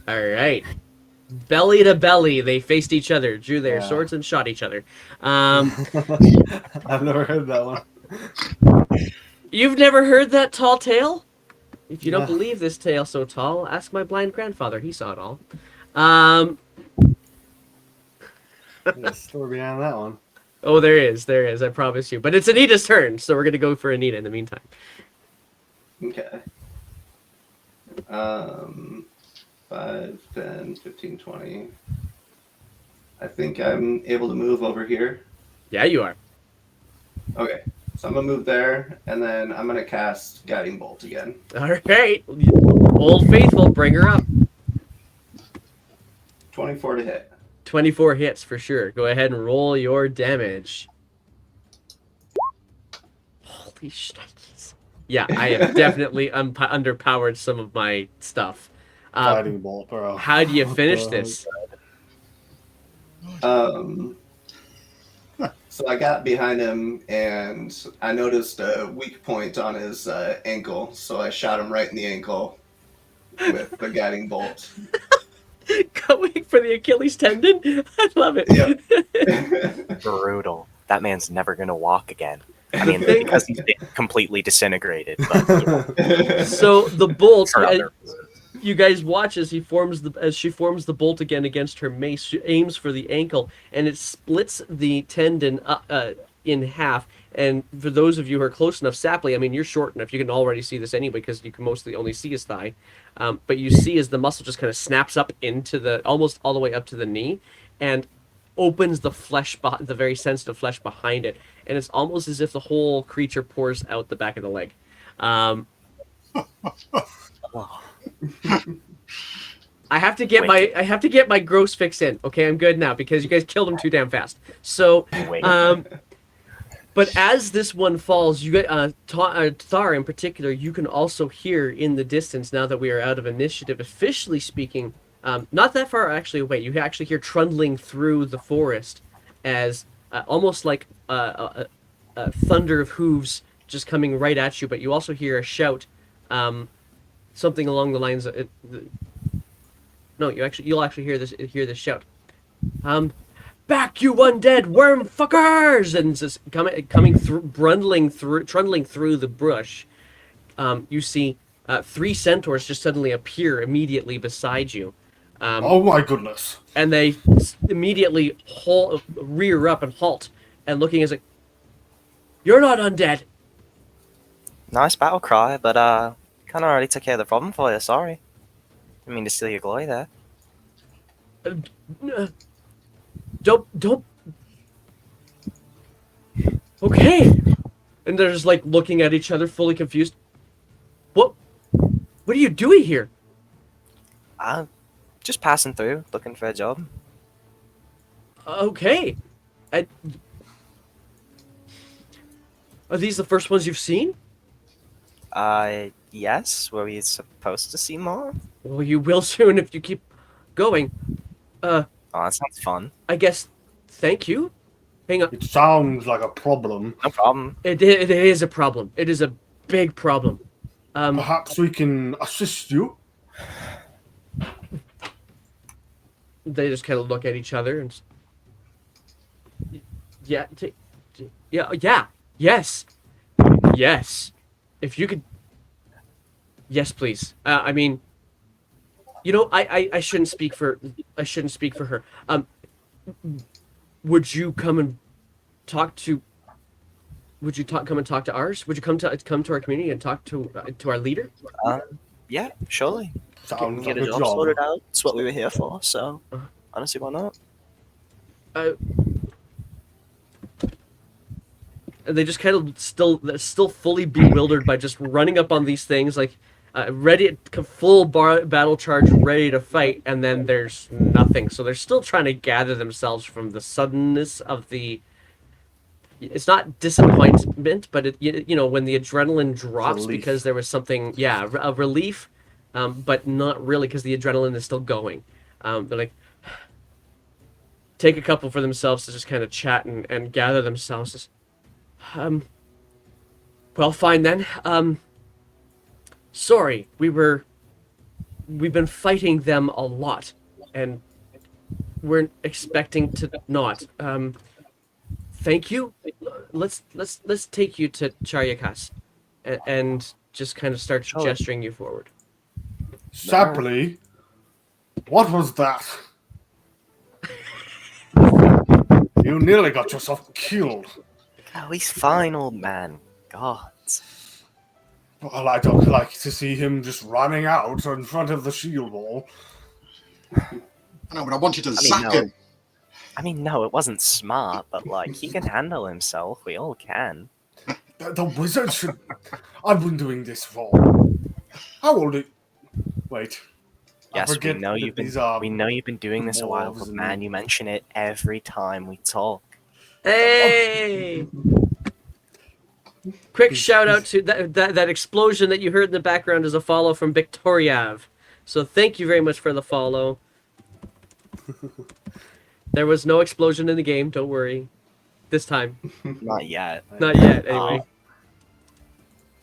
All right. Belly to belly, they faced each other, drew their Yeah. swords, and shot each other. I've never heard that one. You've never heard that tall tale? If you don't No. believe this tale so tall, ask my blind grandfather. He saw it all. There's a story behind that one. Oh, there is, I promise you. But it's Anita's turn, so we're going to go for Anita in the meantime. Okay. 5, 10, 15, 20. I think I'm able to move over here. Yeah, you are. Okay. So I'm going to move there, and then I'm going to cast Guiding Bolt again. All right. Old Faithful, bring her up. 24 to hit. 24 hits for sure. Go ahead and roll your damage. Holy shnikes. Yeah, I have definitely underpowered some of my stuff. Guiding bolt, bro. How do you finish this? So I got behind him, and I noticed a weak point on his ankle, so I shot him right in the ankle with the Guiding Bolt. Going for the Achilles tendon? I love it. Yep. Brutal. That man's never gonna walk again. I mean, because he's completely disintegrated. But, you know, So the bolt, for other reasons. you guys watch as she forms the bolt again against her mace. She aims for the ankle, and it splits the tendon in half. And for those of you who are close enough, Sapley, I mean, you're short enough. You can already see this anyway because you can mostly only see his thigh. But you see as the muscle just kind of snaps up into almost all the way up to the knee, and opens the flesh, the very sensitive flesh behind it, and it's almost as if the whole creature pours out the back of the leg. I have to get my gross fix in. Okay, I'm good now because you guys killed him too damn fast. So, Wait. but as this one falls, you get Thar in particular. You can also hear in the distance now that we are out of initiative, officially speaking. Not that far actually away. You actually hear trundling through the forest as almost like a thunder of hooves just coming right at you. But you also hear a shout, something along the lines of. No, you'll actually hear this shout. Back, you undead worm fuckers! And it's just coming through, trundling through the brush. You see 3 centaurs just suddenly appear immediately beside you. Oh my goodness. And they immediately rear up and halt, and looking as like, you're not undead. Nice battle cry, but kind of already took care of the problem for you. Sorry. Didn't mean to steal your glory there. Don't. Okay. And they're just like looking at each other, fully confused. What are you doing here? Just passing through, looking for a job. Okay. Are these the first ones you've seen? Yes. Were we supposed to see more? Well, you will soon if you keep going. Oh, that sounds fun. I guess. Thank you. Hang on. It sounds like a problem. No problem. It is a problem. It is a big problem. Perhaps we can assist you. They just kind of look at each other and. Yes. If you could. Yes, please. I mean. You know, I shouldn't speak for her. Would you come and talk to? Come and talk to ours? Would you come to our community and talk to our leader? Yeah, surely. We can Sounds get like a a job job. sorted out. It's what we were here for, so honestly, why not? They just kind of still fully bewildered by just running up on these things, like ready, full battle charge, ready to fight, and then there's nothing. So they're still trying to gather themselves from the suddenness of the it's not disappointment, but when the adrenaline drops Relief. because there was something, a relief, but not really because the adrenaline is still going. They're like, take a couple for themselves to just kind of chat and gather themselves. Just, well, fine then. Sorry, we've been fighting them a lot, and we're expecting to not. Thank you. Let's take you to Charyakas, and just kind of start Sure. gesturing you forward. Sapley, what was that? You nearly got yourself killed. Oh, he's fine, old man. Gods. Well, I don't like to see him just running out in front of the shield wall. I know, but I wanted to I mean, zap no. him. I mean, no, it wasn't smart, but like he can handle himself. We all can. The wizard should. I've been doing this for. How old are you? Wait. I Yes, we forget know that you've been. these are We know you've been doing this a while, dwarves but and- man, you mention it every time we talk. Hey! Quick shout out to that explosion that you heard in the background is a follow from Victoriav. So thank you very much for the follow. There was no explosion in the game, don't worry. This time. Not yet. Not yet, anyway.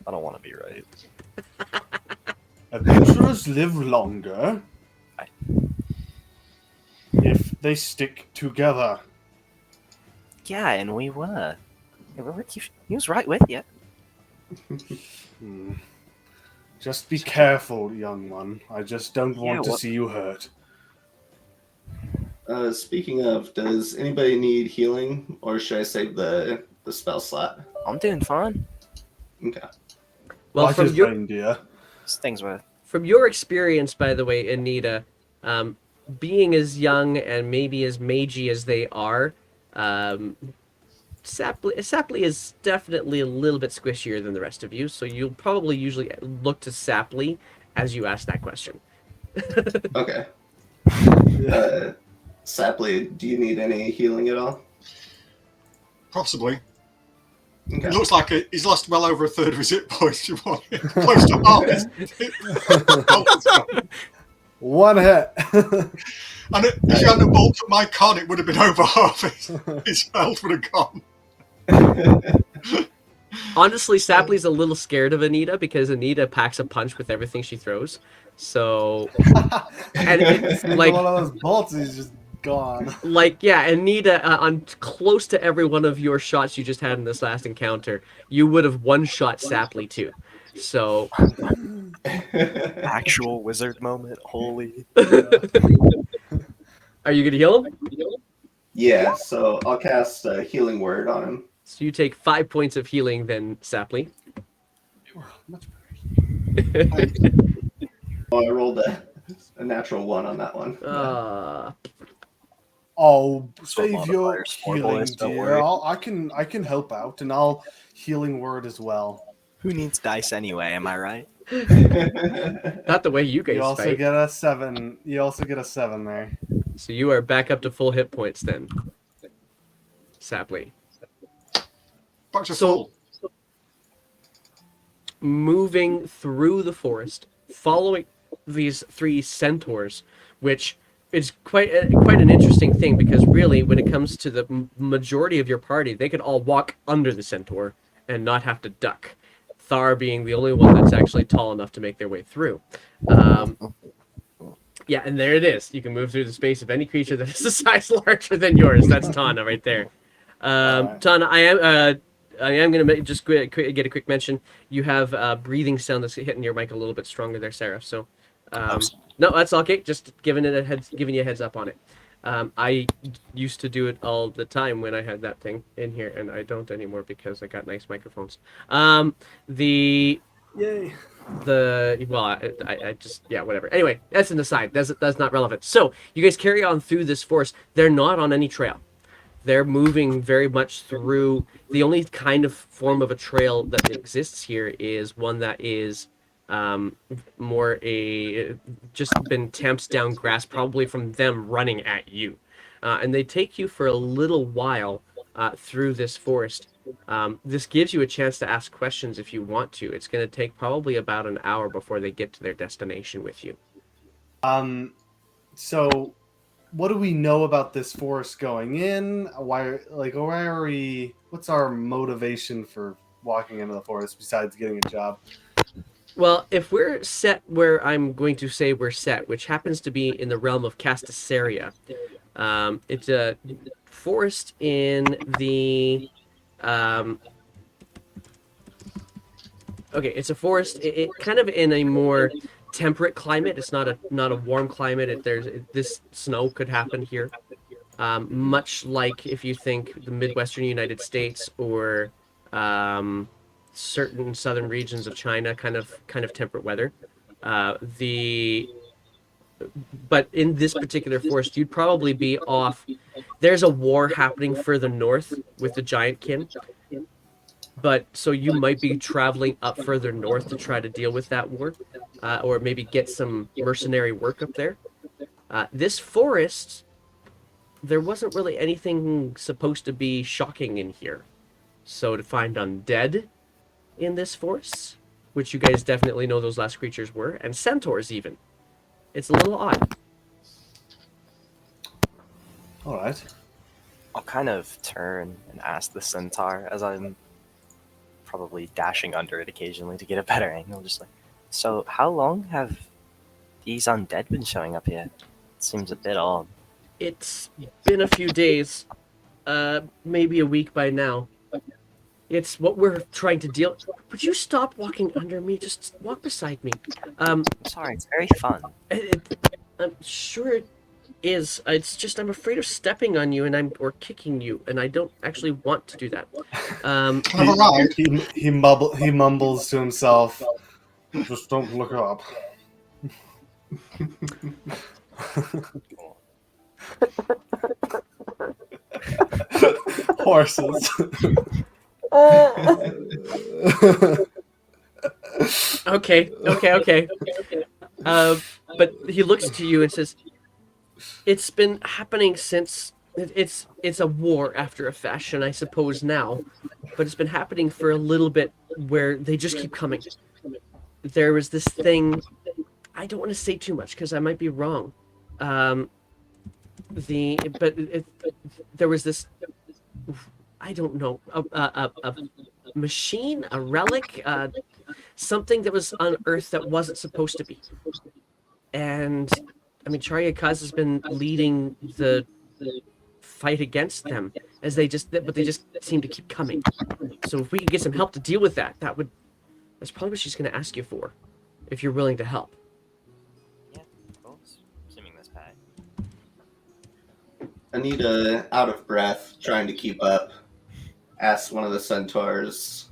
I don't want to be right. Adventurers live longer if they stick together. Yeah, and we were. He was right with you. Just be careful, young one. I just don't want to what- see you hurt. Speaking of, does anybody need healing, or should I save the spell slot? I'm doing fine. Okay. Well, Like his reindeer. These things were. from your experience, by the way, Anita, being as young and maybe as magey as they are, Sapley is definitely a little bit squishier than the rest of you, so you'll probably usually look to Sapley as you ask that question. Okay. Sapley, do you need any healing at all? Possibly. Okay. It looks like he's lost well over a third of his hit points. Close to half. One hit. And if you hadn't bolted my con, it would have been over half his health would have gone. Honestly, Sapley's a little scared of Anita because Anita packs a punch with everything she throws. So, and it's like one of those bolts is just gone. Anita, on close to every one of your shots you just had in this last encounter, you would have one-shot Sapley too. So, Actual wizard moment. Holy. are you gonna heal him? Yeah, so I'll cast a healing word on him. So you take 5 points of healing, then Sapley. Oh, I rolled a natural 1 on that one. Oh, So save your modifiers, four healing, boys, don't dear. worry. I can help out, and I'll healing word as well. Who needs dice anyway? Am I right? Not the way you guys You also fight. get a 7. You also get a 7 there. So you are back up to full hit points then. Sapley. Back to So- full. Moving through the forest, following these 3 centaurs, which is quite an interesting thing because really, when it comes to the majority of your party, they could all walk under the centaur and not have to duck. Thar being the only one that's actually tall enough to make their way through. Yeah, and there it is. You can move through the space of any creature that is a size larger than yours. That's Tana right there. Alright. Tana, I am going to just get a quick mention. You have a breathing sound that's hitting your mic a little bit stronger there, Sarah. So, no, that's okay. Just giving you a heads up on it. I used to do it all the time when I had that thing in here, and I don't anymore because I got nice microphones. Yay. I just whatever. Anyway, that's an aside. That's not relevant. So you guys carry on through this forest. They're not on any trail. They're moving very much through. The only kind of form of a trail that exists here is one that is more just been tamped down grass, probably from them running at you. And they take you for a little while through this forest. This gives you a chance to ask questions if you want to. It's going to take probably about an hour before they get to their destination with you. So what do we know about this forest going in? Why are we? What's our motivation for walking into the forest besides getting a job? Well, if we're set where I'm going to say we're set, which happens to be in the realm of Castasaria, it's a forest in the okay, it's a forest. It kind of in a more temperate climate. It's not a warm climate. This snow could happen here, much like if you think the Midwestern United States or certain southern regions of China, kind of temperate weather. But in this particular forest, you'd probably be off. There's a war happening further north with the giant kin. But so you might be traveling up further north to try to deal with that war, or maybe get some mercenary work up there. This forest, there wasn't really anything supposed to be shocking in here. So to find undead in this forest, which you guys definitely know those last creatures were, and centaurs even, it's a little odd. All right. I'll kind of turn and ask the centaur as I'm probably dashing under it occasionally to get a better angle. Just like, so how long have these undead been showing up here? It seems a bit odd. It's been a few days, maybe a week by now. It's what we're trying to deal. Would you stop walking under me? Just walk beside me. I'm sorry, it's very fun. I'm sure it is. It's just I'm afraid of stepping on you or kicking you, and I don't actually want to do that. Have a ride. He mumbles to himself. Just don't look up. Horses. Okay. But he looks to you and says, "It's been happening since it's a war after a fashion, I suppose now, but it's been happening for a little bit where they just keep coming. There was this thing. I don't want to say too much because I might be wrong. There was this. I don't know, a machine, a relic, something that was on Earth that wasn't supposed to be. And I mean, Charyakaz has been leading the fight against them but they just seem to keep coming. So if we could get some help to deal with that's probably what she's going to ask you for, if you're willing to help." Yeah, of course. Assuming this pay. Anita, out of breath, trying to keep up, asks one of the centaurs,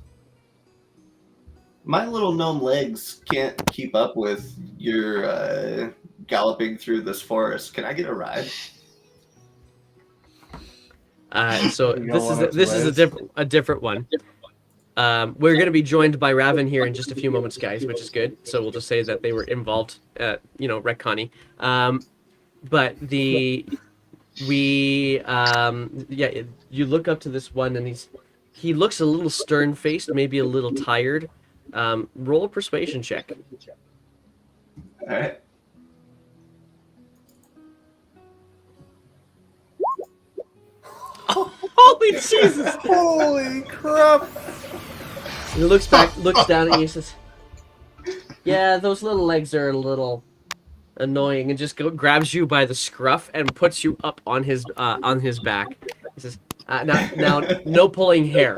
"My little gnome legs can't keep up with your galloping through this forest. Can I get a ride?" So this is a different one. We're going to be joined by Raven here in just a few moments, guys, which is good. So we'll just say that they were involved, retconning. But you look up to this one, and he looks a little stern-faced, maybe a little tired. Roll a persuasion check. All right. Holy Jesus! Holy crap! He looks down at you, and says, "Yeah, those little legs are a little annoying," and just grabs you by the scruff and puts you up on his back. He says, "Now, no pulling hair.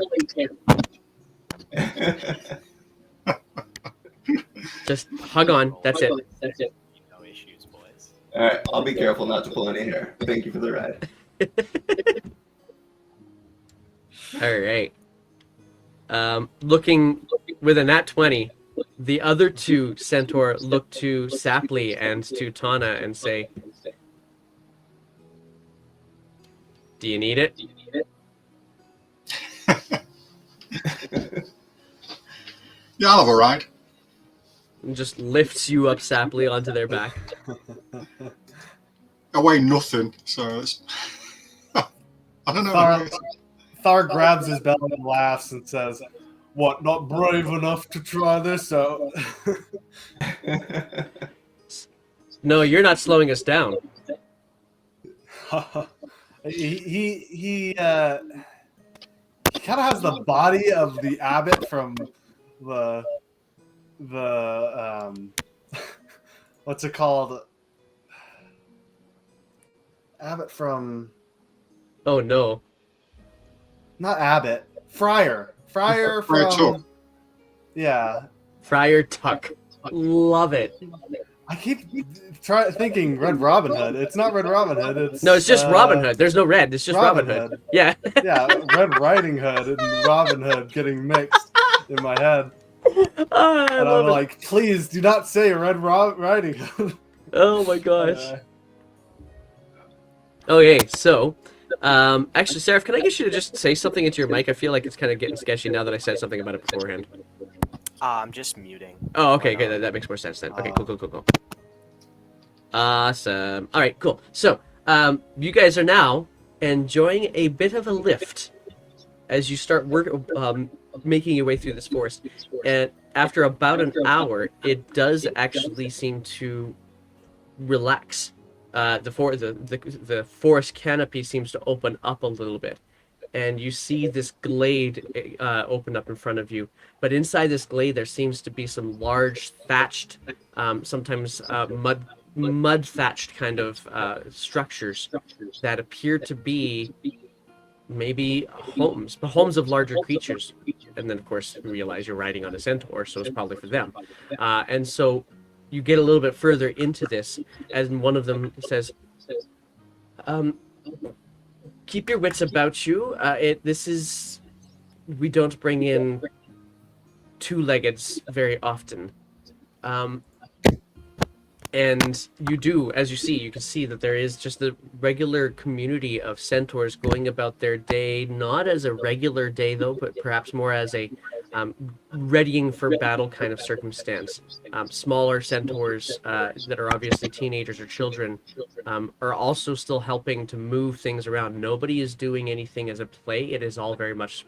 Just hug on. That's it." No issues, boys. All right, I'll be careful not to pull any hair. Thank you for the ride. All right. Looking with a nat 20, the other two centaur look to Saply and to Tana and say, "Do you need it?" Yeah, I'll have a ride. And just lifts you up, Saply, onto their back. I weigh nothing, so it's... I don't know. Thar grabs his belly and laughs and says, "What? Not brave enough to try this out?" No, you're not slowing us down. he kind of has the body of the abbot from the what's it called? Abbot from Oh no. not Abbot, Friar Friar from Tuck. yeah. Friar Tuck. Love it. I keep thinking Red Robin Hood. It's not Red Robin Hood. It's No, it's just Robin Hood. There's no red. It's just Robin Hood. Yeah. Yeah, Red Riding Hood and Robin Hood getting mixed in my head. I And love I'm it. like, please do not say Red Riding Hood. Oh my gosh. Okay, so, actually, Seraph, can I get you to just say something into your mic? I feel like it's kind of getting sketchy now that I said something about it beforehand. I'm just muting. Oh, okay, good. That makes more sense then. Okay, cool. Awesome. All right, cool. So, you guys are now enjoying a bit of a lift as you start making your way through this forest. And after about an hour, it does actually seem to relax. The forest canopy seems to open up a little bit, and you see this glade open up in front of you. But inside this glade, there seems to be some large thatched, sometimes mud thatched kind of structures that appear to be maybe homes of larger creatures. And then, of course, you realize you're riding on a centaur, so it's probably for them. And so you get a little bit further into this, and one of them says, keep your wits about you. We don't bring in two-leggeds very often. And you do, as you can see that there is just a regular community of centaurs going about their day, not as a regular day though, but perhaps more as a readying for battle kind of circumstance. Smaller centaurs that are obviously teenagers or children are also still helping to move things around. Nobody is doing anything as a play. It is all very much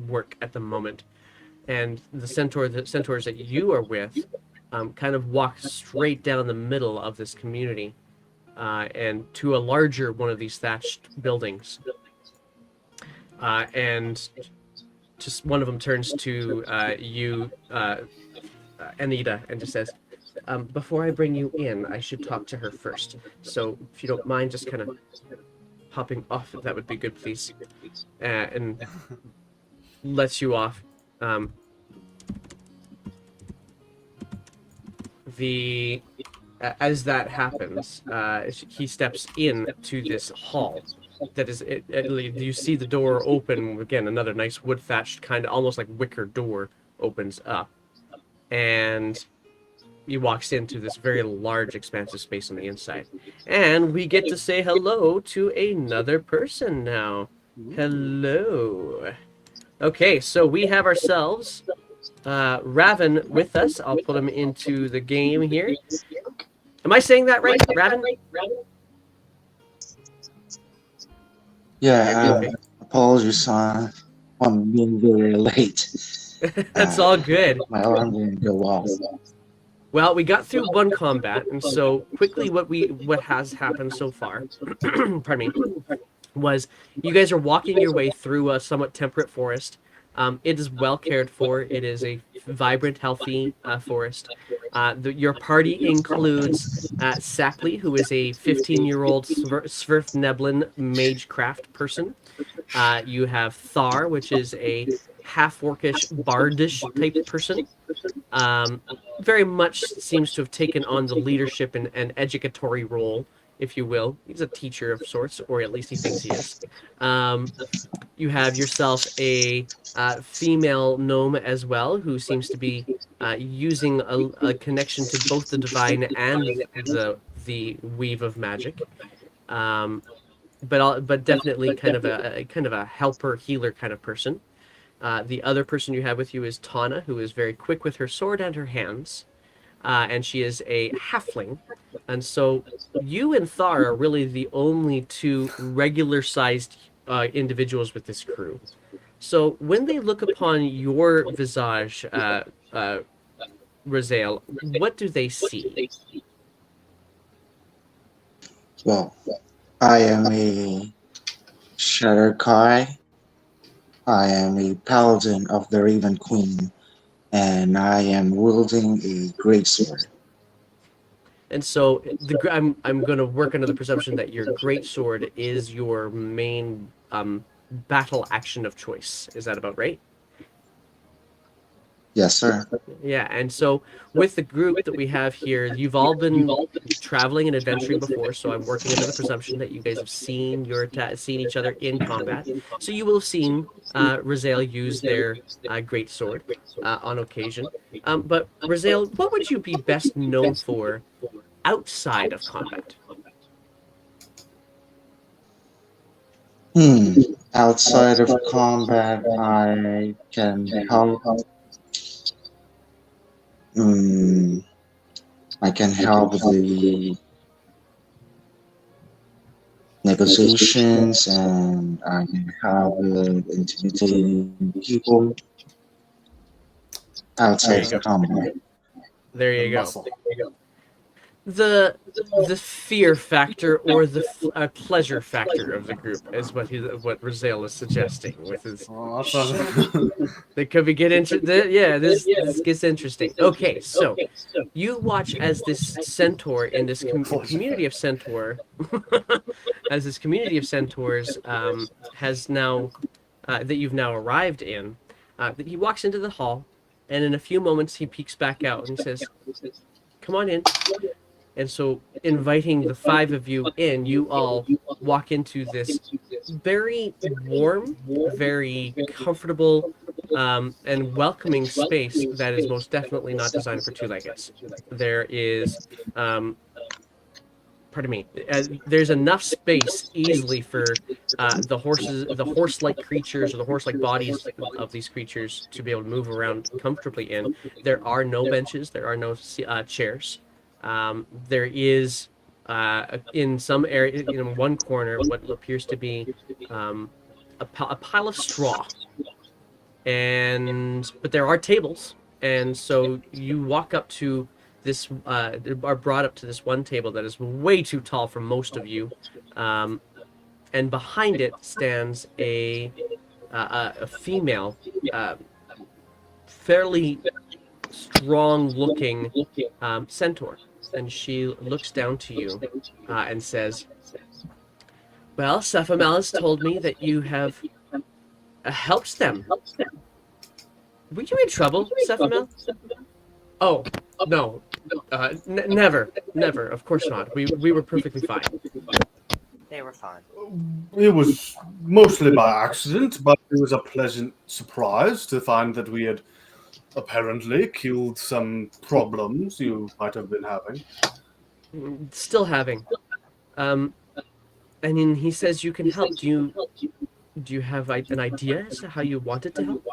work at the moment. And the centaurs that you are with kind of walk straight down the middle of this community and to a larger one of these thatched buildings. And just one of them turns to you, Anita, and just says, before I bring you in, I should talk to her first. So if you don't mind just kind of hopping off, that would be good, please. And lets you off. As that happens, he steps in to this hall. That is, you see the door open again. Another nice wood thatched kind of almost like wicker door opens up, and he walks into this very large, expansive space on the inside. And we get to say hello to another person now. Hello. Okay, so we have ourselves Raven with us. I'll put him into the game here. Am I saying that right, Raven? Yeah, apologies on being very late. That's all good. My alarm didn't go off. Well, we got through one combat, and so quickly what has happened so far, pardon me, was you guys are walking your way through a somewhat temperate forest. It is well cared for. It is a vibrant, healthy forest. Your party includes Sackley, who is a 15-year-old Svirfneblin magecraft person. You have Thar, which is a half-orcish, bardish type person. Very much seems to have taken on the leadership and educatory role, if you will. He's a teacher of sorts, or at least he thinks he is. You have yourself a female gnome as well, who seems to be using a connection to both the divine and the weave of magic. But definitely kind of a helper, healer kind of person. The other person you have with you is Tana, who is very quick with her sword and her hands. And she is a halfling. And so you and Thar are really the only two regular-sized individuals with this crew. So when they look upon your visage, Razael, what do they see? Well, I am a Shatterkai. I am a paladin of the Raven Queen, and I am wielding a greatsword. And so I'm going to work under the presumption that your great sword is your main battle action of choice. Is that about right? Yes, sir. Yeah, and so with the group that we have here, you've all been traveling and adventuring before, so I'm working under the presumption that you guys have seen each other in combat. So you will have seen Razael use their great sword on occasion. But Razael, what would you be best known for outside of combat? Hmm. Outside of combat, I can help. Hmm. I can help with the negotiations, and I can help with intimidating people There outside you of go. combat. There The you go. muscle. The fear factor or the pleasure factor of the group is what Razael is suggesting with his. Oh, that's not... They could be get into the yeah. This gets interesting. Okay, so you watch as this centaur in this community of centaur, as this community of centaurs has now that you've now arrived in. That he walks into the hall, and in a few moments he peeks back out and he says, "Come on in." And so, inviting the five of you in, you all walk into this very warm, very comfortable, and welcoming space that is most definitely not designed for two-leggeds. There is, pardon me, there's enough space easily for the horse-like creatures or the horse-like bodies of these creatures to be able to move around comfortably in. There are no benches, there are no chairs. There is in some area, one corner, what appears to be a pile of straw, and but there are tables, and so you walk up to this, are brought up to this one table that is way too tall for most of you, um, and behind it stands a female, uh, fairly strong-looking centaur, and she looks down to you and says, "Well, Sephamel has told me that you have helped them. Were you in trouble, Sephamel?" "Oh, no, never, never. Of course not. We were perfectly fine." They were fine. It was mostly by accident, but it was a pleasant surprise to find that we had apparently killed some problems you might have been having. Still having. Um, and then he says you can help. Do you have an idea as to how you wanted to help?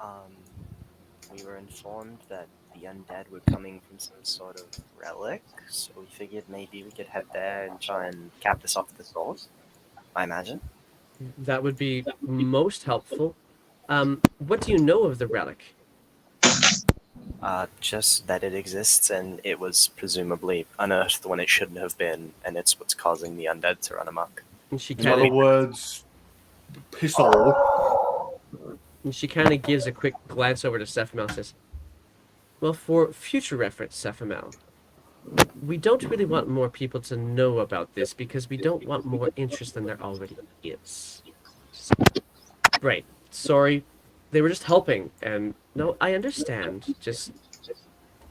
Um, we were informed that the undead were coming from some sort of relic, so we figured maybe we could head there and try and cap this off at the source. I imagine. That would be most helpful. What do you know of the relic? Just that it exists and it was presumably unearthed when it shouldn't have been, and it's what's causing the undead to run amok. And she In kind other of words, piss all. gives a quick glance over to Sephamel and says, "Well, for future reference, Sephamel, we don't really want more people to know about this because we don't want more interest than there already is." Right. Sorry. They were just helping, and no, I understand. Just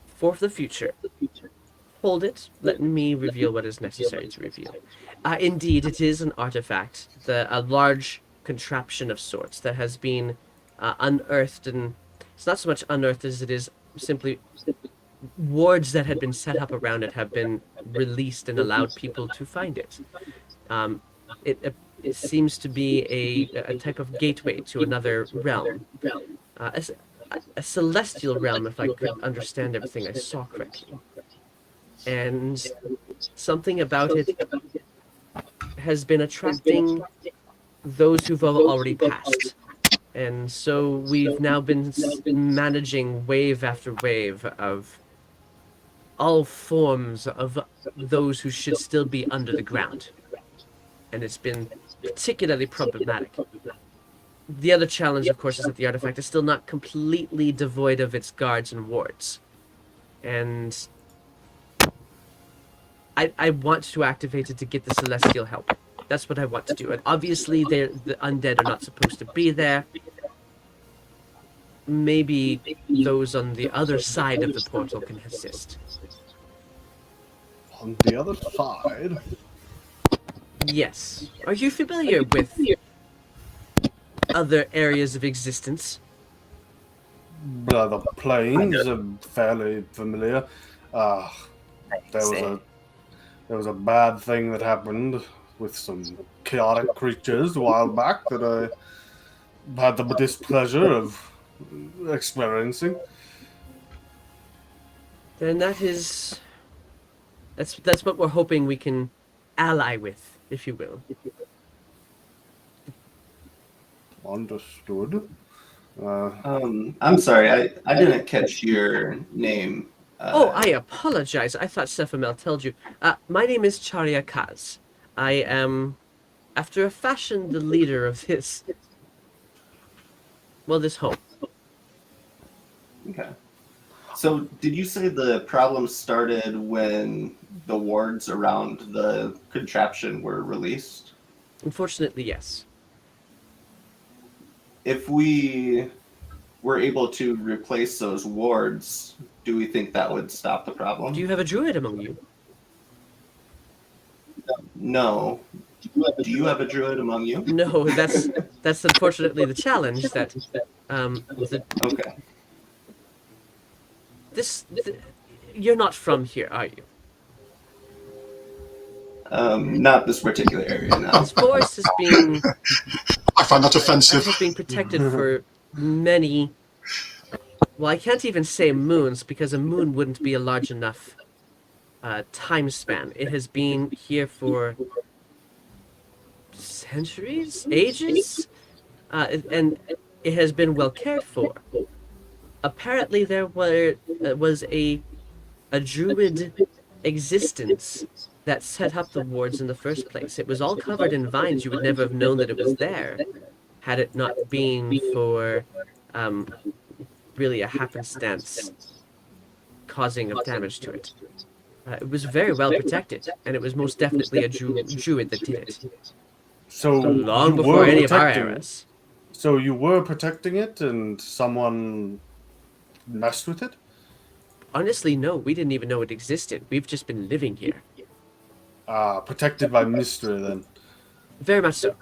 for the future. Hold it. Let me reveal what is necessary to reveal. Indeed, it is an artifact, a large contraption of sorts that has been unearthed, and it's not so much unearthed as it is simply wards that had been set up around it have been released and allowed people to find it. Um, it seems to be a type of gateway to another realm, a celestial realm, if I could understand everything I saw correctly. And something about it has been attracting those who've already passed. And so we've now been managing wave after wave of all forms of those who should still be under the ground. And it's been particularly problematic. The other challenge, of course, is that the artifact is still not completely devoid of its guards and wards. And I want to activate it to get the celestial help. That's what I want to do. And obviously, the undead are not supposed to be there. Maybe those on the other side of the portal can assist. On the other side, Yes. Are you familiar with other areas of existence? the plains are fairly familiar. There was a bad thing that happened with some chaotic creatures a while back that I had the displeasure of experiencing. Then that's what we're hoping we can ally with, if you will. Understood. I'm sorry, I didn't catch your name. I apologize. I thought Sephimel told you. My name is Charia Kaz. I am, after a fashion, the leader of this home. Okay. So, did you say the problem started when the wards around the contraption were released? Unfortunately, yes. If we were able to replace those wards, do we think that would stop the problem? Do you have a druid among you? No. Do you have a druid among you? No, that's unfortunately the challenge. Okay. You're not from here, are you? Not this particular area now. This forest has been I find that offensive. protected for many. Well, I can't even say moons because a moon wouldn't be a large enough time span. It has been here for centuries, ages, and it has been well cared for. Apparently, there was a druid existence that set up the wards in the first place. It was all covered in vines. You would never have known that it was there had it not been for really a happenstance causing of damage to it. It was very well protected, and it was most definitely a druid that did it. So Long you before were any of our protecting it. eras. So you were protecting it, and someone messed with it? Honestly, no, we didn't even know it existed. We've just been living here. Protected by mystery, then. Very much so.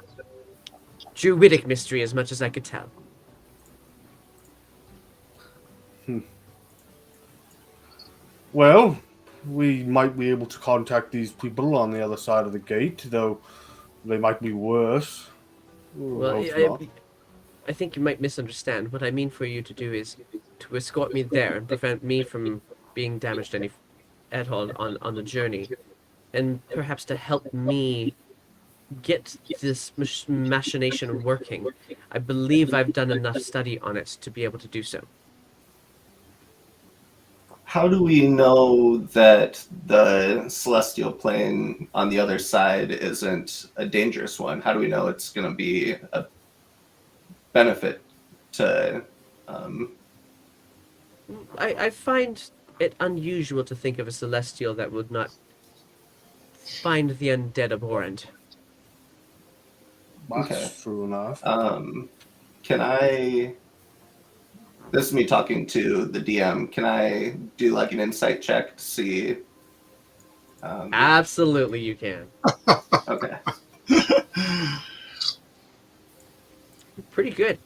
Druidic mystery, as much as I could tell. Well, we might be able to contact these people on the other side of the gate, though they might be worse. Well, Hope not. I think you might misunderstand. What I mean for you to do is to escort me there and prevent me from being damaged at all on the journey, and perhaps to help me get this machination working. I believe I've done enough study on it to be able to do so. How do we know that the celestial plane on the other side isn't a dangerous one? How do we know it's going to be a benefit to... I find it unusual to think of a celestial that would not find the undead abhorrent. That's Okay. true enough. Can I... This is me talking to the DM. Can I do like an insight check to see... Absolutely, you can. Okay. Pretty good.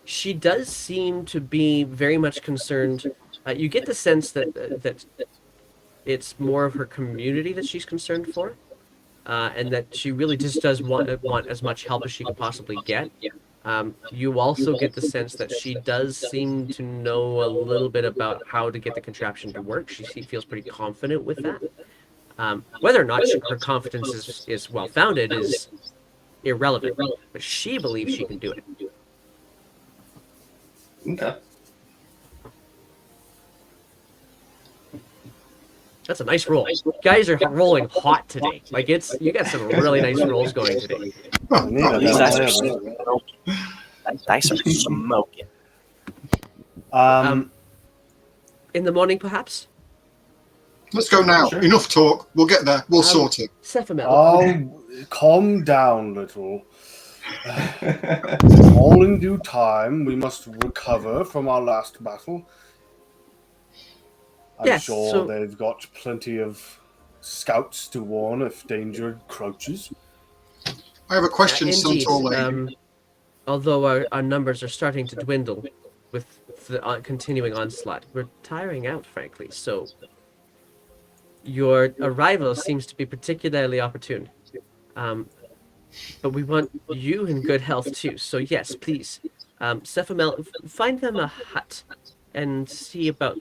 She does seem to be very much concerned. You get the sense that it's more of her community that she's concerned for, and that she really just does want as much help as she can possibly get. You also get the sense that she does seem to know a little bit about how to get the contraption to work. She feels pretty confident with that. Whether or not her confidence is well founded is irrelevant, but she believes she can do it. Okay. That's a nice roll. You guys are rolling hot today. Like you got some really nice rolls going today. I need a These dice are level. smoking. Dice are smoking. In the morning, perhaps. Let's go now. Sure. Enough talk. We'll get there. We'll sort it. Sephimel. Oh, calm down, little. All in due time, we must recover from our last battle. I'm Yes, sure so- they've got plenty of scouts to warn if danger encroaches. I have a question, Indeed. Centaur Lady. Although our numbers are starting to dwindle with the continuing onslaught, we're tiring out, frankly. So your arrival seems to be particularly opportune. But we want you in good health too. So yes, please, Sephimel, find them a hut and see about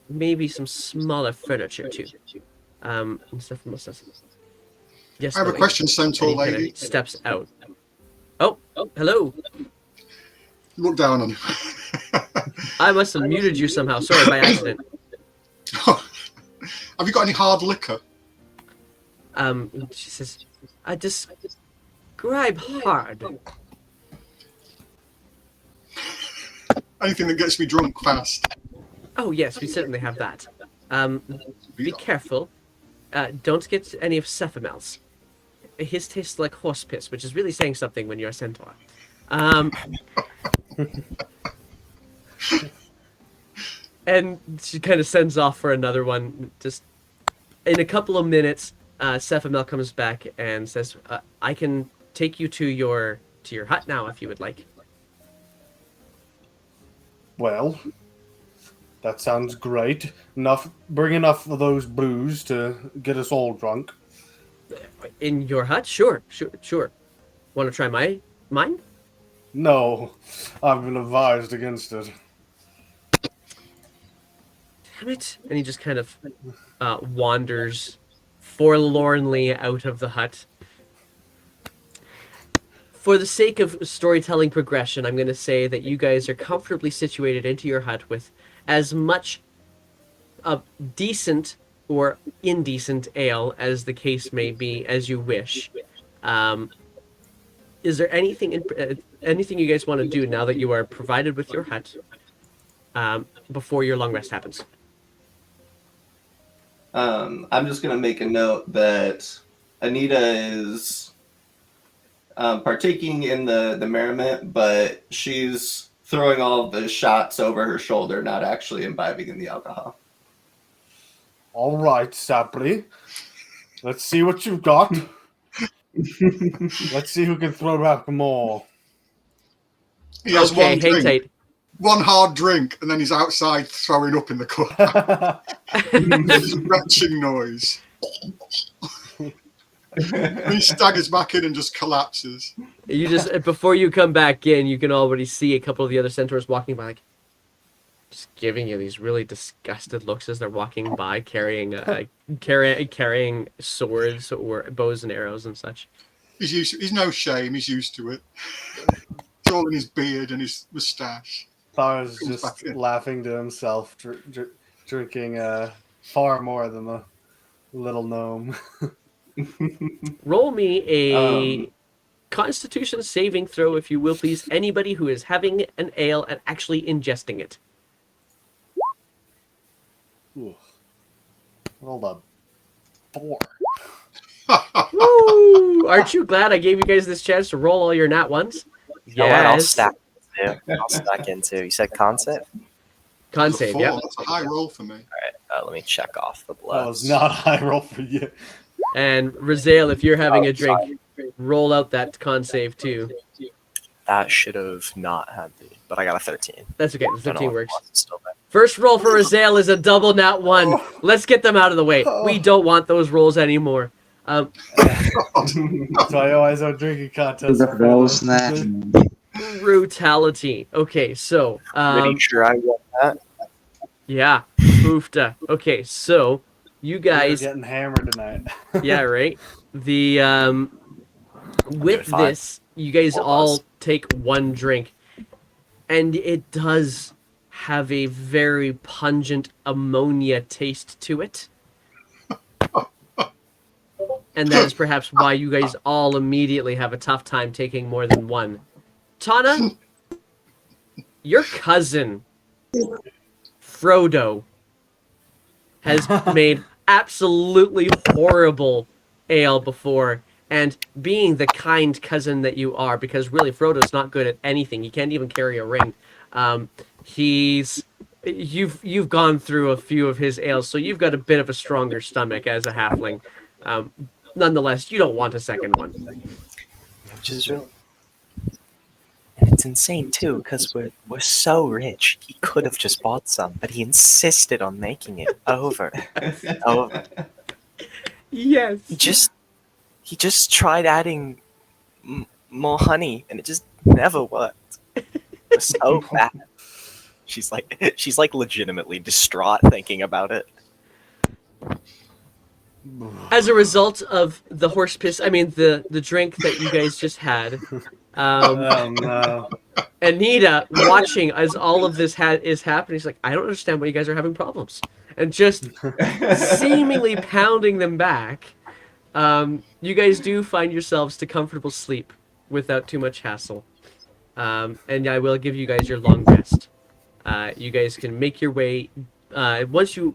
maybe some smaller furniture too. And Sephimel says, "Yes." I have a Lily." question, And Centaur he kinda Lady. steps out. Oh, hello. Look down on him. I must have muted you somehow. Sorry, by accident. Have you got any hard liquor? She says, I describe hard. Anything that gets me drunk fast? Oh, yes, we certainly have that. Be careful. Don't get any of Sephimel's. His tastes like horse piss, which is really saying something when you're a centaur. And she kind of sends off for another one. Just in a couple of minutes, Sephimel comes back and says, "I can take you to your hut now if you would like." Well, that sounds great. Bring enough of those brews to get us all drunk. In your hut? Sure. Want to try mine? No, I've been advised against it. Damn it! And he just kind of wanders forlornly out of the hut. For the sake of storytelling progression, I'm going to say that you guys are comfortably situated into your hut with as much decent or indecent ale, as the case may be, as you wish. Is there anything anything you guys want to do now that you are provided with your hut before your long rest happens? I'm just gonna make a note that Anita is partaking in the merriment, but she's throwing all of the shots over her shoulder, not actually imbibing in the alcohol. All right, Sapri. Let's see what you've got. Let's see who can throw back more. He has Okay, one hang drink, tight. one hard drink, and then he's outside throwing up in the cup. This retching noise. And he staggers back in and just collapses. You just before you come back in, you can already see a couple of the other centaurs walking by, like just giving you these really disgusted looks as they're walking by, carrying swords or bows and arrows and such. He's no shame. He's used to it. It's all in his beard and his moustache. Thar's Comes back just in. laughing to himself, drinking far more than the little gnome. Roll me a Constitution saving throw, if you will, please. Anybody who is having an ale and actually ingesting it. Ooh. Rolled a 4. Woo! Aren't you glad I gave you guys this chance to roll all your nat ones? You know what? I'll Yes. stack in too. I'll stack in too. You said concept? Con That's a save, 4. yeah. That's a high roll for me. Let me check off the That blood. was not a high roll for you. And Razael, if you're having Oh, a drink, roll out that con save too. That should have not had the, but I got a 13. That's okay. The Don't know 15 what works. it was, it's still there. First roll for Razael is a double nat 1. Let's get them out of the way. We don't want those rolls anymore. So I always have a drinking contest. The rolls snatch. Brutality. Okay, so Pretty sure I got that. yeah, oofta. Okay, so you We're guys, getting hammered tonight. yeah, right. The with Good five. this, you guys Four all buzz. take one drink, and it does have a very pungent ammonia taste to it. And that is perhaps why you guys all immediately have a tough time taking more than one. Tana, your cousin, Frodo, has made absolutely horrible ale before, and being the kind cousin that you are, because really Frodo's not good at anything. He can't even carry a ring. He's you've gone through a few of his ales, so you've got a bit of a stronger stomach as a halfling. Um, Nonetheless, you don't want a second one. Which is really. And it's insane too, because we're so rich. He could have just bought some, but he insisted on making it over. over. Yes. He just tried adding more honey, and it just never worked. It was so bad. She's like legitimately distraught thinking about it. As a result of the horse piss, I mean the drink that you guys just had, Oh no. Anita watching as all of this is happening. She's like, I don't understand why you guys are having problems, and just seemingly pounding them back. You guys do find yourselves to comfortable sleep without too much hassle, and I will give you guys your long rest. You guys can make your way once you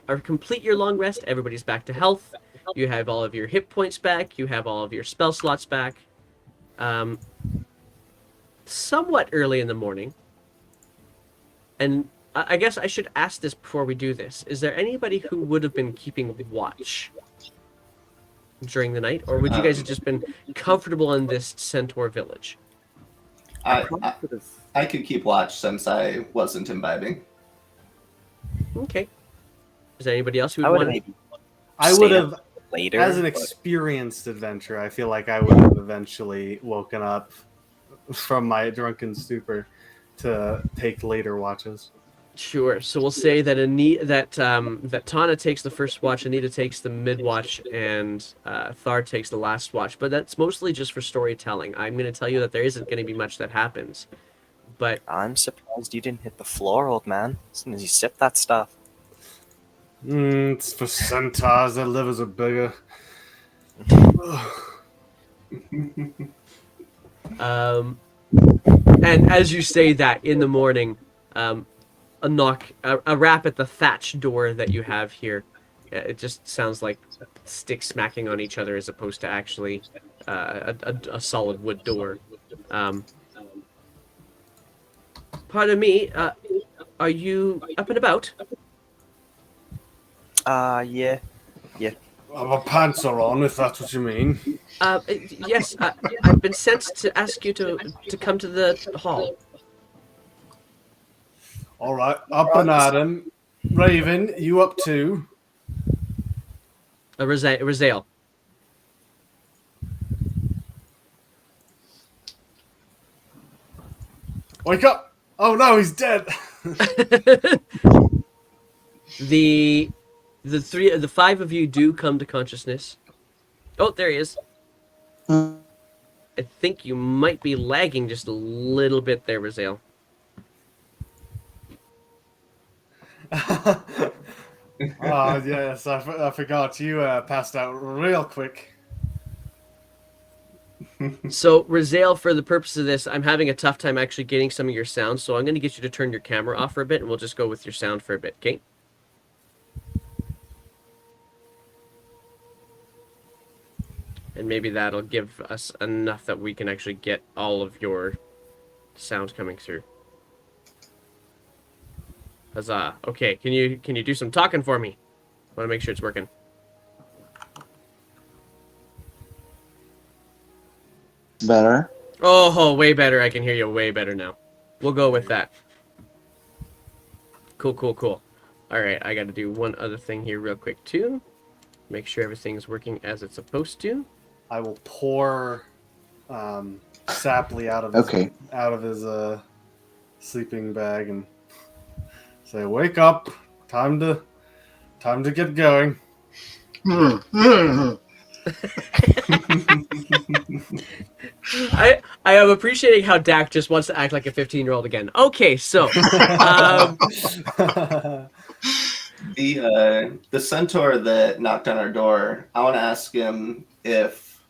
or complete your long rest. Everybody's back to health. You have all of your hit points back. You have all of your spell slots back. Somewhat early in the morning. And I guess I should ask this before we do this. Is there anybody who would have been keeping watch during the night? Or would you guys have just been comfortable in this centaur village? I could keep watch since I wasn't imbibing. Okay. Is there anybody else who I would would want have to... maybe I stayed would up have, later. as an but- experienced adventurer, I feel like I would have eventually woken up from my drunken stupor to take later watches. Sure. So we'll say that that Tana takes the first watch, Anita takes the mid watch, and Thar takes the last watch. But that's mostly just for storytelling. I'm going to tell you that there isn't going to be much that happens. But I'm surprised you didn't hit the floor, old man. As soon as you sip that stuff. It's for centaurs. Their livers are bigger. and as you say that in the morning, a rap at the thatch door that you have here. It just sounds like sticks smacking on each other as opposed to actually a solid wood door. Pardon me, are you up and about? Yeah. My pants are on, if that's what you mean. Yes, I've been sent to ask you to come to the hall. All right, up and at 'em. Raven, you up too? Razael. Wake up! Oh no, he's dead. The five of you do come to consciousness. Oh, there he is. I think you might be lagging just a little bit there, Razael. Oh yes, I forgot you passed out real quick. So, Razael, for the purpose of this, I'm having a tough time actually getting some of your sound, so I'm going to get you to turn your camera off for a bit, and we'll just go with your sound for a bit, okay? And maybe that'll give us enough that we can actually get all of your sound coming through. Huzzah. Okay, can you do some talking for me? I want to make sure it's working. Better? Oh, way better. I can hear you way better now. We'll go with that. Cool. All right, I got to do one other thing here real quick, too. Make sure everything's working as it's supposed to. I will pour Sapley out of his sleeping bag and say, "Wake up! Time to get going." I am appreciating how Dak just wants to act like a 15-year-old again. Okay, so The centaur that knocked on our door, I want to ask him if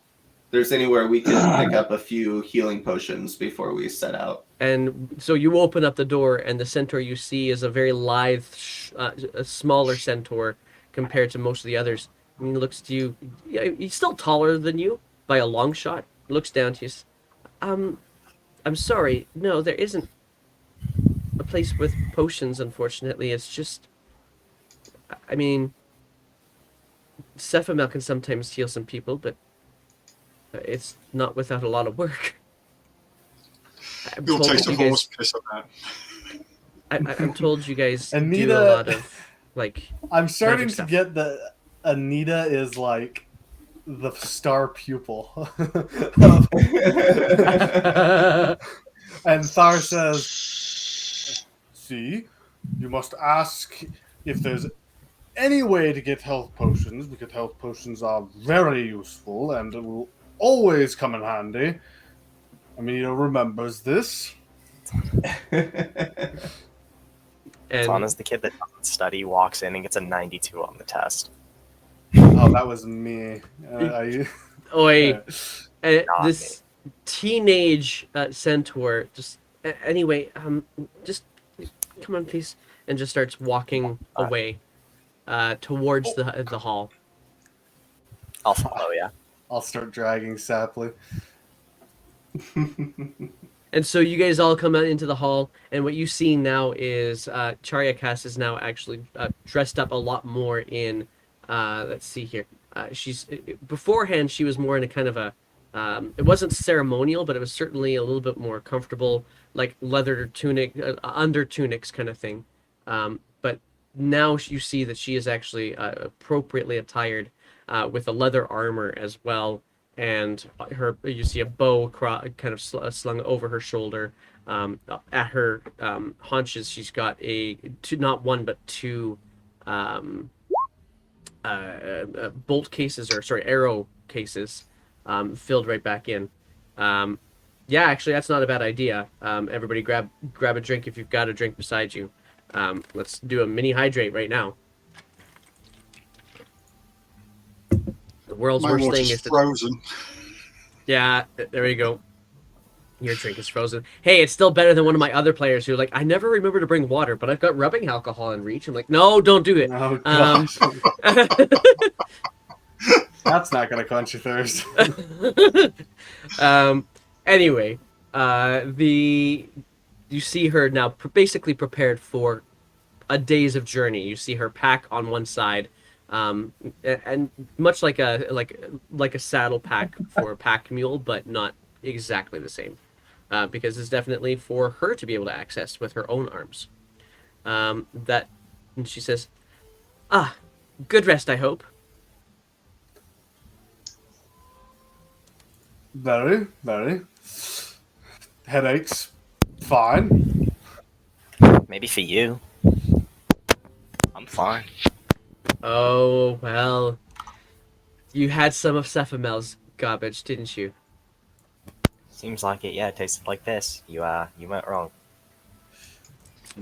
there's anywhere we could pick up a few healing potions before we set out. and so you open up the door, and the centaur you see is a very lithe, a smaller centaur compared to most of the others. And he looks to you. Yeah, he's still taller than you by a long shot. Looks down to you. I'm sorry. No, there isn't a place with potions. Unfortunately, it's just. I mean, Cephomel can sometimes heal some people, but it's not without a lot of work. I'm You'll told taste that a you guys- horse piss on that. I'm told you guys do a Anita- lot of like. I'm starting Magic to stuff. get that Anita is like the star pupil. And Thar says, "See, you must ask if there's any way to get health potions, because health potions are very useful and will always come in handy." Anita remembers this. As And long as the kid that doesn't study walks in and gets a 92 on the test. Oh, that was me. oi, Not this teenage centaur just anyway. Just come on, please, and just starts walking away towards the hall. I'll follow, yeah. I'll start dragging Sapley. And so you guys all come out into the hall, and what you see now is Charyakas is now actually dressed up a lot more in. Let's see here. She's beforehand she was more in a kind of a. It wasn't ceremonial, but it was certainly a little bit more comfortable, like leather tunic, under tunics kind of thing. But now you see that she is actually appropriately attired with a leather armor as well. And you see a bow kind of slung over her shoulder. At her haunches, she's got not one but two bolt cases, or sorry, arrow cases, filled right back in. Yeah, actually, that's not a bad idea. Everybody, grab a drink if you've got a drink beside you. Let's do a mini hydrate right now. The world's My worst thing water's is to frozen. Yeah, there we go. Your drink is frozen. Hey, it's still better than one of my other players who like, I never remember to bring water, but I've got rubbing alcohol in reach. I'm like, no, don't do it. Oh gosh. That's not gonna quench your thirst. Anyway, you see her now basically prepared for a days of journey. You see her pack on one side, and much like a saddle pack for a pack mule, but not exactly the same, because it's definitely for her to be able to access with her own arms. And she says, good rest, I hope. Very, very. Headaches. Fine. Maybe for you. I'm fine. Oh, well, you had some of Cephamel's garbage, didn't you? Seems like it, yeah. It tasted like this. You weren't wrong.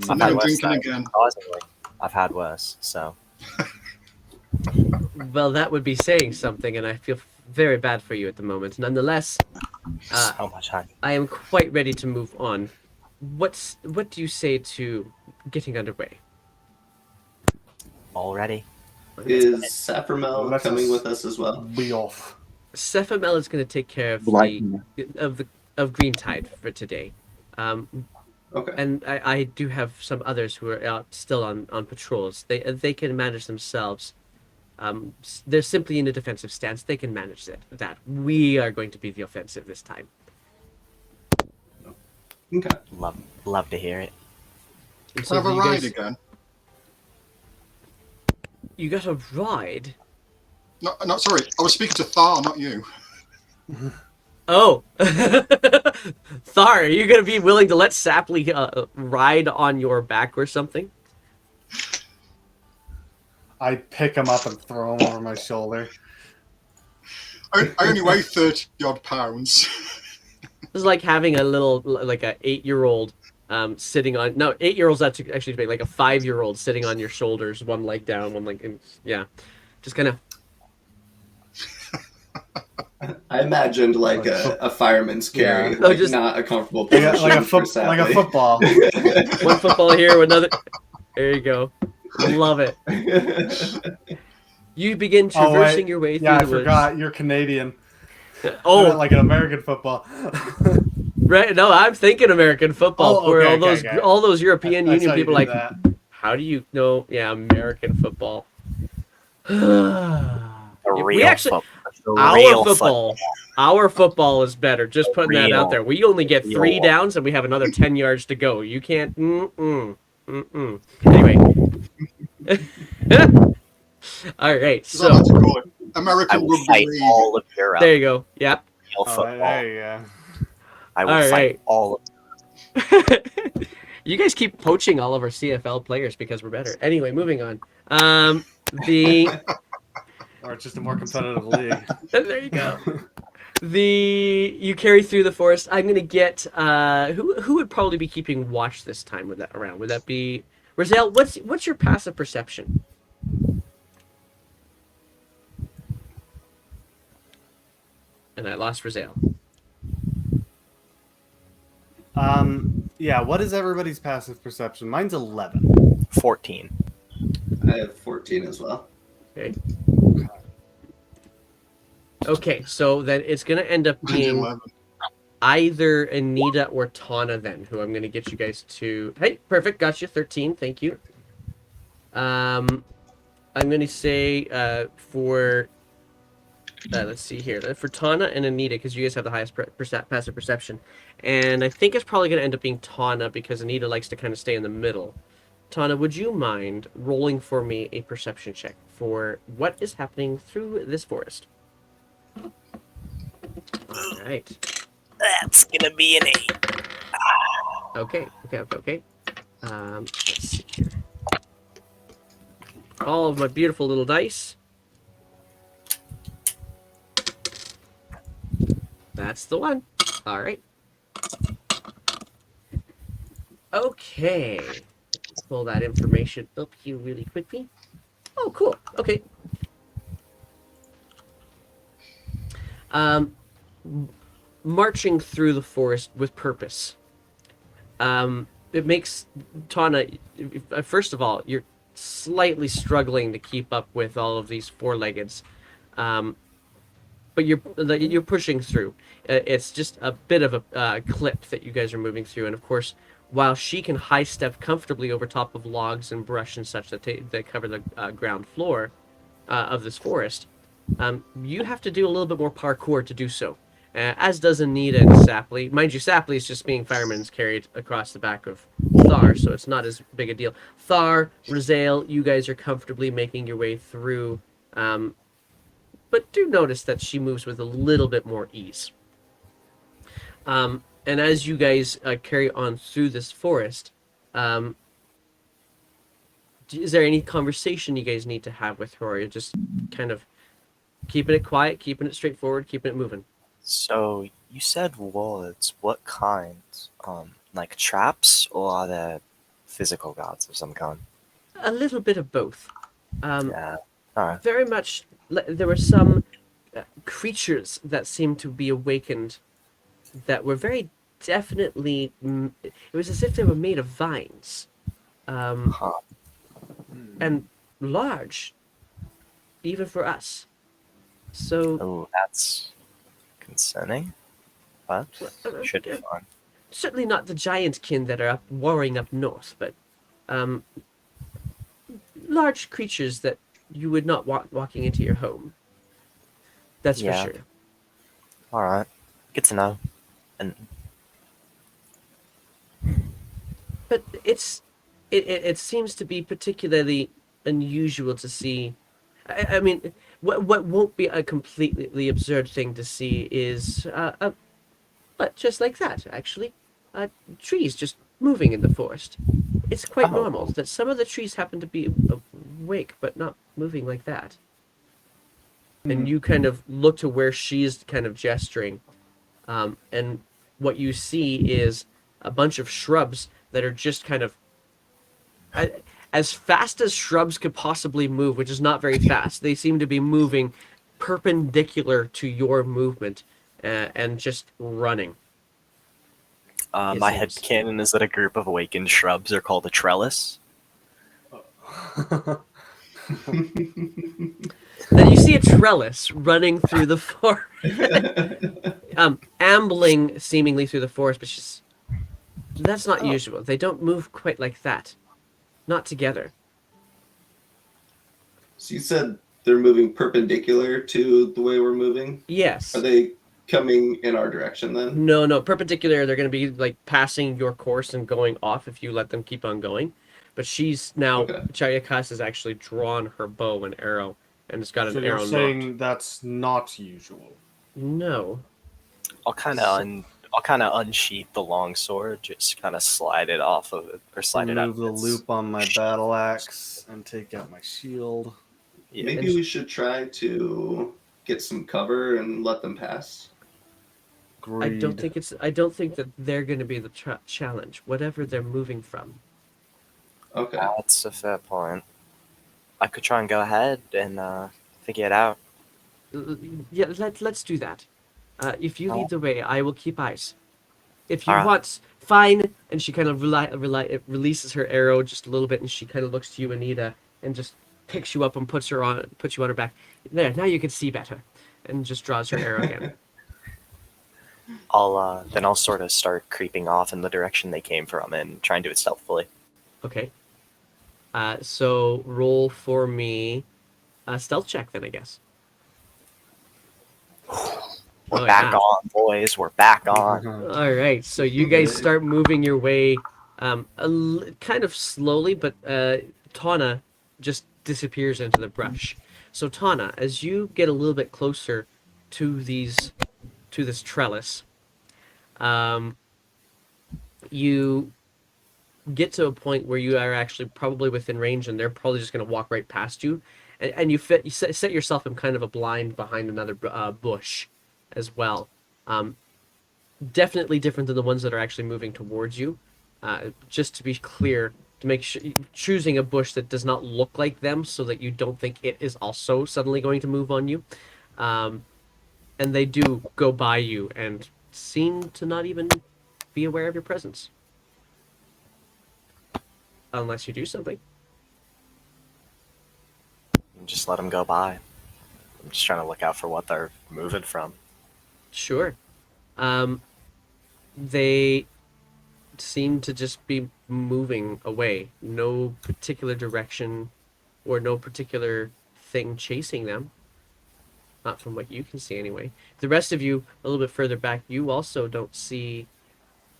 I'm had never worse drinking though. again. Surprisingly, I've had worse, so. Well, that would be saying something, and I feel very bad for you at the moment. Nonetheless, So much honey. I am quite ready to move on. What do you say to getting underway? Already? Is Safframel Let's coming with us as well? Be off. Cephomel is going to take care of Lightning. of Greentide for today. Okay. And I do have some others who are out still on patrols. They can manage themselves. They're simply in a defensive stance. They can manage that. We are going to be the offensive this time. Okay. Love to hear it. And Can I have a you ride guys- again? You got a ride? No, sorry. I was speaking to Thar, not you. Oh, Thar, are you going to be willing to let Sapley ride on your back or something? I pick him up and throw him over my shoulder. I only weigh 30 odd pounds. This is like having a little, like a 8-year-old sitting on. No, 8-year-olds that's actually big, like a 5-year-old sitting on your shoulders, one leg down, one leg. Yeah, just kind of. I imagined like a fireman's carry, Yeah. like just- not a comfortable Like position a, for like a Sally. football. One football here, another. There you go. Love it. You begin Oh, wait. traversing your way through Yeah, I the woods. forgot. You're Canadian. Oh, Like an American football. right. No, I'm thinking American football. Oh, Where okay, all okay, those okay. all those European I Union saw you people did like, that. how do you know? Yeah, American football. The We real actually- football. The Our real football. Our football is better. Just putting that out Real. there. We only get 3 Real. downs and we have another 10 yards to go. You can't. Anyway. All right. As I like So to call it. I American will Rugby fight League. all of Europe. there you go. Yep. Real Oh, football. there you go. I will All fight right. all of You guys keep poaching all of our CFL players because we're better. Anyway, moving on. The Or it's just a more competitive league. there you go. You carry through the forest. I'm gonna get who would probably be keeping watch this time with that around? Would that be Roselle? What's your passive perception? And I lost Roselle. Yeah, what is everybody's passive perception? Mine's 11. 14. I have 14 as well. Okay, so then it's gonna end up being 11. either Anita or Tana then, who I'm gonna get you guys to. Hey, perfect, got you 13. Thank you. I'm gonna say for let's see here, for Tana and Anita, because you guys have the highest passive perception, and I think it's probably gonna end up being Tana because Anita likes to kind of stay in the middle. Tana, would you mind rolling for me a perception check for what is happening through this forest? All right. That's gonna be an 8. Okay. Let's see here. All of my beautiful little dice. That's the one. All right. Okay. Let's pull that information up here really quickly. Oh, cool. Okay. Marching through the forest with purpose. It makes Tana. First of all, you're slightly struggling to keep up with all of these four-leggeds, but you're pushing through. It's just a bit of a clip that you guys are moving through, and of course, while she can high step comfortably over top of logs and brush and such that cover the ground floor of this forest, you have to do a little bit more parkour to do so. As does Anita and Sapley. Mind you, Sapley is just being fireman's carried across the back of Thar, so it's not as big a deal. Thar, Rizale, you guys are comfortably making your way through, but do notice that she moves with a little bit more ease. And as you guys carry on through this forest, is there any conversation you guys need to have with her, or you're just kind of keeping it quiet, keeping it straightforward, keeping it moving? So you said woods. What kind? Like traps, or are there physical gods of some kind? A little bit of both. Yeah. All right. Very much. There were some creatures that seemed to be awakened that were very definitely. It was as if they were made of vines, Huh. and large, even for us. So Oh, that's concerning. But should be fine. certainly not the giant kin that are warring up north, but large creatures that you would not want walking into your home. That's Yeah. for sure. All right. Good to know. And But it seems to be particularly unusual to see. I mean, what won't be a completely absurd thing to see is but just like that actually, trees just moving in the forest. It's quite Oh. normal that some of the trees happen to be awake, but not moving like that. And you kind of look to where she's kind of gesturing, and what you see is a bunch of shrubs that are just kind of as fast as shrubs could possibly move, which is not very fast. They seem to be moving perpendicular to your movement, and just running. My seems- headcanon is that a group of awakened shrubs are called a trellis. Then you see a trellis running through the forest, ambling seemingly through the forest, but that's not usual. They don't move quite like that, not together. So you said they're moving perpendicular to the way we're moving? Yes. Are they coming in our direction then? No, perpendicular. They're going to be like passing your course and going off if you let them keep on going. But she's now, Okay. Chayakas has actually drawn her bow and arrow, and it's got So an you're arrow saying knocked. that's not usual. No. I'll kind of unsheath the long sword, just kind of slide it off of it, or slide it out. Remove the loop on my battle axe and take out my shield. Yeah. Maybe we should try to get some cover and let them pass. I don't Agreed. think I don't think that they're going to be the challenge, whatever they're moving from. Okay. That's a fair point. I could try and go ahead and figure it out. Yeah, let's do that. If you lead the way, I will keep eyes. If you Alright. want, fine. And she kind of releases her arrow just a little bit, and she kind of looks to you, Anita, and just picks you up and puts you on her back. There, now you can see better, and just draws her arrow again. I'll sort of start creeping off in the direction they came from and try and do it stealthily. Okay. So roll for me a stealth check then, I guess. We're Oh, back yeah. on, boys. We're back on. All right. So you guys start moving your way, kind of slowly, but Tana just disappears into the brush. So Tana, as you get a little bit closer to this trellis, you get to a point where you are actually probably within range, and they're probably just going to walk right past you, and you set yourself in kind of a blind behind another bush as well. Definitely different than the ones that are actually moving towards you. Just to be clear, to make sure choosing a bush that does not look like them, so that you don't think it is also suddenly going to move on you. And they do go by you and seem to not even be aware of your presence. Unless you do something. Just let them go by. I'm just trying to look out for what they're moving from. Sure. They seem to just be moving away. No particular direction or no particular thing chasing them. Not from what you can see, anyway. The rest of you, a little bit further back, you also don't see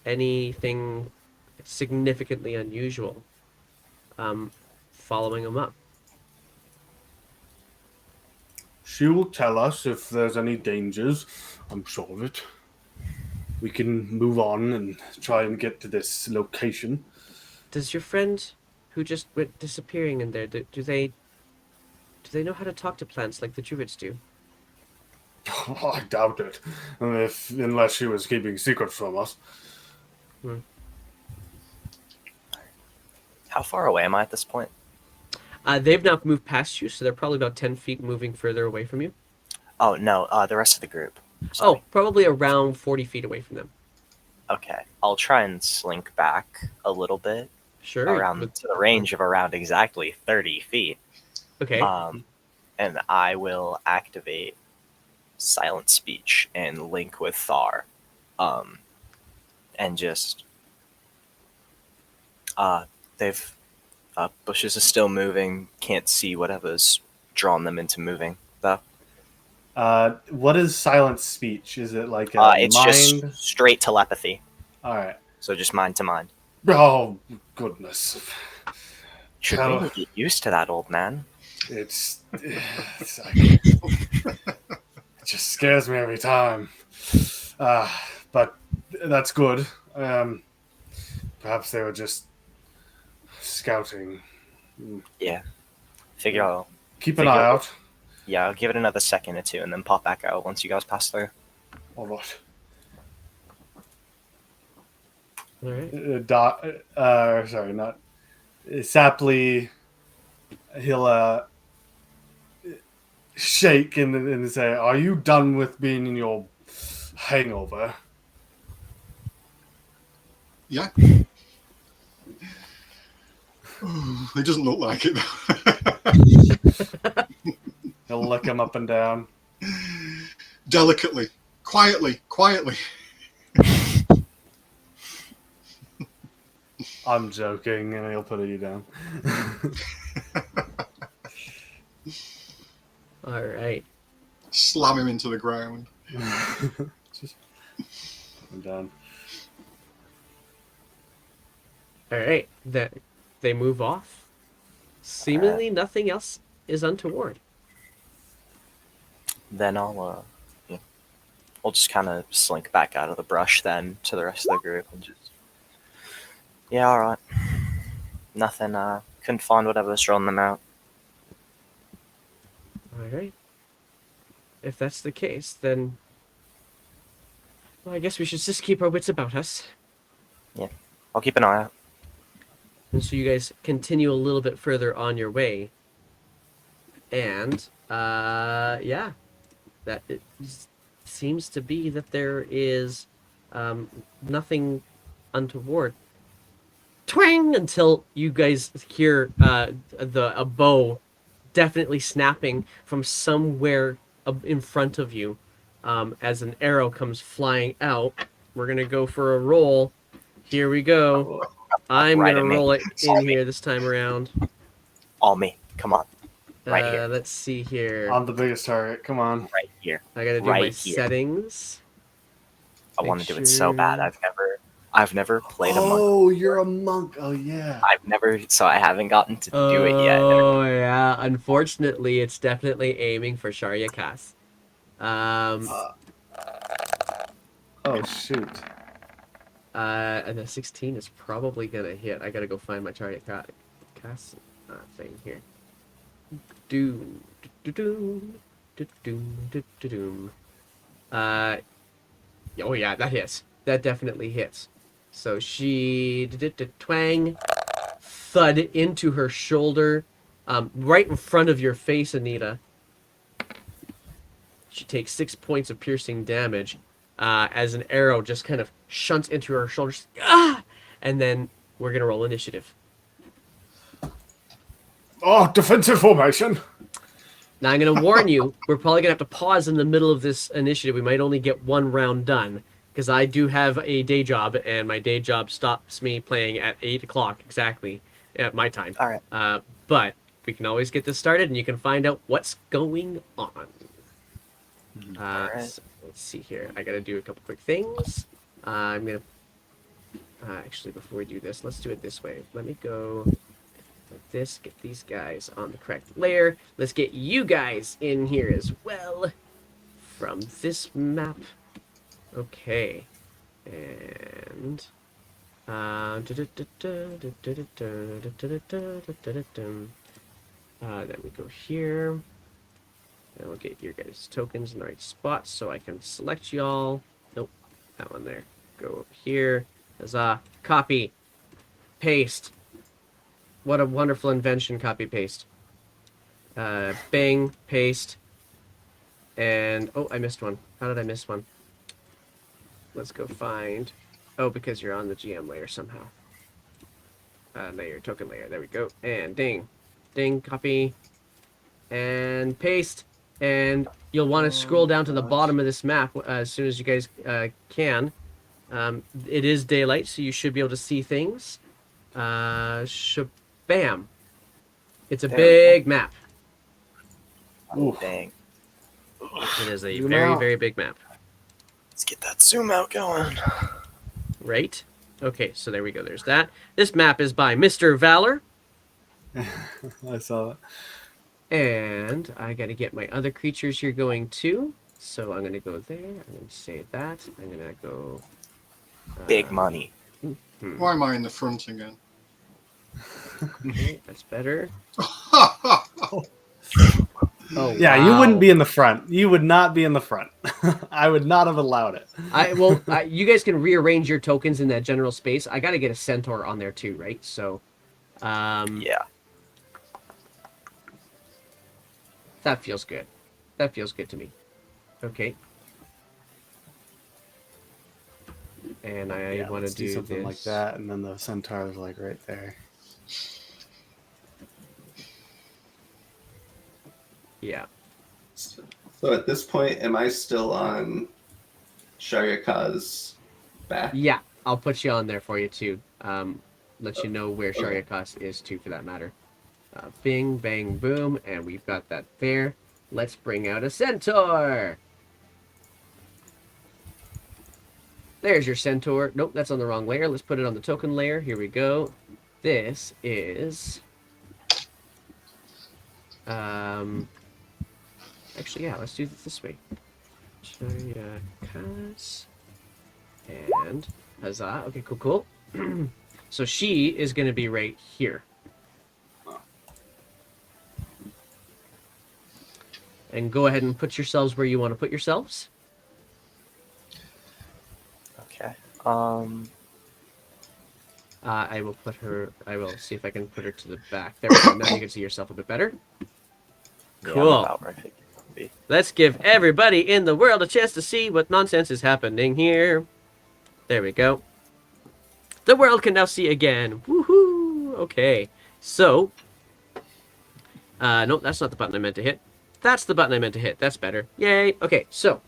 anything significantly unusual following them up. She will tell us if there's any dangers. I'm sure of it. We can move on and try and get to this location. Does your friend who just went disappearing in there, do they know how to talk to plants like the druids do? I doubt it. Unless she was keeping secrets from us. How far away am I at this point? They've now moved past you, so they're probably about 10 feet moving further away from you. Oh, no, the rest of the group. Oh, probably around 40 feet away from them. Okay, I'll try and slink back a little bit, Sure. around to the range of around exactly 30 feet. Okay. And I will activate silent speech and link with Thar. And just they've bushes is still moving, can't see whatever's drawn them into moving though. What is silent speech? Is it like a It's mind? just straight telepathy. All right. So just mind to mind. Oh goodness! Should Hell. really get used to that, old man. It's like, it just scares me every time. But that's good. Perhaps they were just scouting. Yeah. Figure I'll Keep an Figure- eye out. Yeah, I'll give it another second or two and then pop back out once you guys pass through. All right. All right. Sorry, not Sapley. He'll shake and say, "Are you done with being in your hangover?" Yeah. Oh, it doesn't look like it though. He'll lick him up and down. Delicately, quietly. I'm joking, and he'll put you down. All right. Slam him into the ground. Just I'm done. All right. That they move off. Seemingly nothing else is untoward. Then I'll just kind of slink back out of the brush then to the rest of the group and just, yeah, all right. Nothing. Couldn't find whatever's throwing them out. All right. If that's the case, then well, I guess we should just keep our wits about us. I'll keep an eye out. And so you guys continue a little bit further on your way. And, yeah, that it seems to be that there is nothing untoward. Twang! Until you guys hear a bow definitely snapping from somewhere in front of you as an arrow comes flying out. We're going to go for a roll. Here we go. I'm Right going to at me. roll it All in me. here this time around. All me. Come on. Right here. Let's see here. I'm the biggest target. Come on. Right here. I got to do my right here. settings. I want to do it so bad. Picture. I've never played a monk. Oh, you're a monk. Oh, yeah. So I haven't gotten to do it yet. Oh, yeah. Unfortunately, it's definitely aiming for Sharia Kas. Oh, shoot. And the 16 is probably gonna hit. I gotta go find my Sharia Kas thing here. Doom, doom, doom, doom. Oh yeah, that hits. That definitely hits. So she twang, thud into her shoulder, right in front of your face, Anita. She takes 6 points of piercing damage as an arrow just kind of shunts into her shoulder. Ah! And then we're gonna roll initiative. Oh, defensive formation. Now I'm gonna warn you, we're probably gonna have to pause in the middle of this initiative. We might only get one round done because I do have a day job, and my day job stops me playing at 8 o'clock exactly at my time. All right. But we can always get this started, and you can find out what's going on. Alright. So let's see here. I gotta do a couple quick things. I'm gonna actually before we do this, let's do it this way. Let me go like this. Get these guys on the correct layer. Let's get you guys in here as well from this map. Okay, and then we go here. And we'll get your guys' tokens in the right spots so I can select y'all. Nope, that one there. Go over here. Huzzah. Copy. Paste. What a wonderful invention, copy paste. Bang, paste. And, oh, I missed one. How did I miss one? Let's go find, oh, because you're on the GM layer somehow. Layer, token layer, there we go. And ding. Ding, copy. And paste. And you'll want to scroll down to the bottom of this map as soon as you guys can. It is daylight, so you should be able to see things. Shabam. It's a There we big map. Oh, Ooh. dang. It is a Zoom very, out. very big map. Let's get that zoom out going. Right? Okay, so there we go. There's that. This map is by Mr. Valor. I saw that. And I got to get my other creatures here going too. So I'm going to go there. I'm going to save that. I'm going to go... Big money. Why am I in the front again? Okay, that's better. Oh, Yeah, wow. you wouldn't be in the front. You would not be in the front. I would not have allowed it. You guys can rearrange your tokens in that general space. I got to get a centaur on there too, right? So, Yeah. that feels good. That feels good to me. Okay. And I want to let's do something this. like that, and then the centaur is like right there. Yeah. So at this point, am I still on Sharyaka's back? Yeah, I'll put you on there for you too. Let you know where Sharyakas is too, for that matter. Bing, bang, boom, and we've got that there. Let's bring out a centaur. There's your centaur. Nope, that's on the wrong layer. Let's put it on the token layer. Here we go. This is... Actually, yeah, let's do it this way. Sharyakas. And huzzah. Okay, cool. So she is going to be right here. And go ahead and put yourselves where you want to put yourselves. Okay. I will put her... I will see if I can put her to the back. There we go. Now you can see yourself a bit better. Yeah, Cool. I'm about where I think it would be. Let's give everybody in the world a chance to see what nonsense is happening here. There we go. The world can now see again. Woohoo! Okay. So... nope, that's not the button I meant to hit. That's the button I meant to hit. That's better. Yay! Okay, so...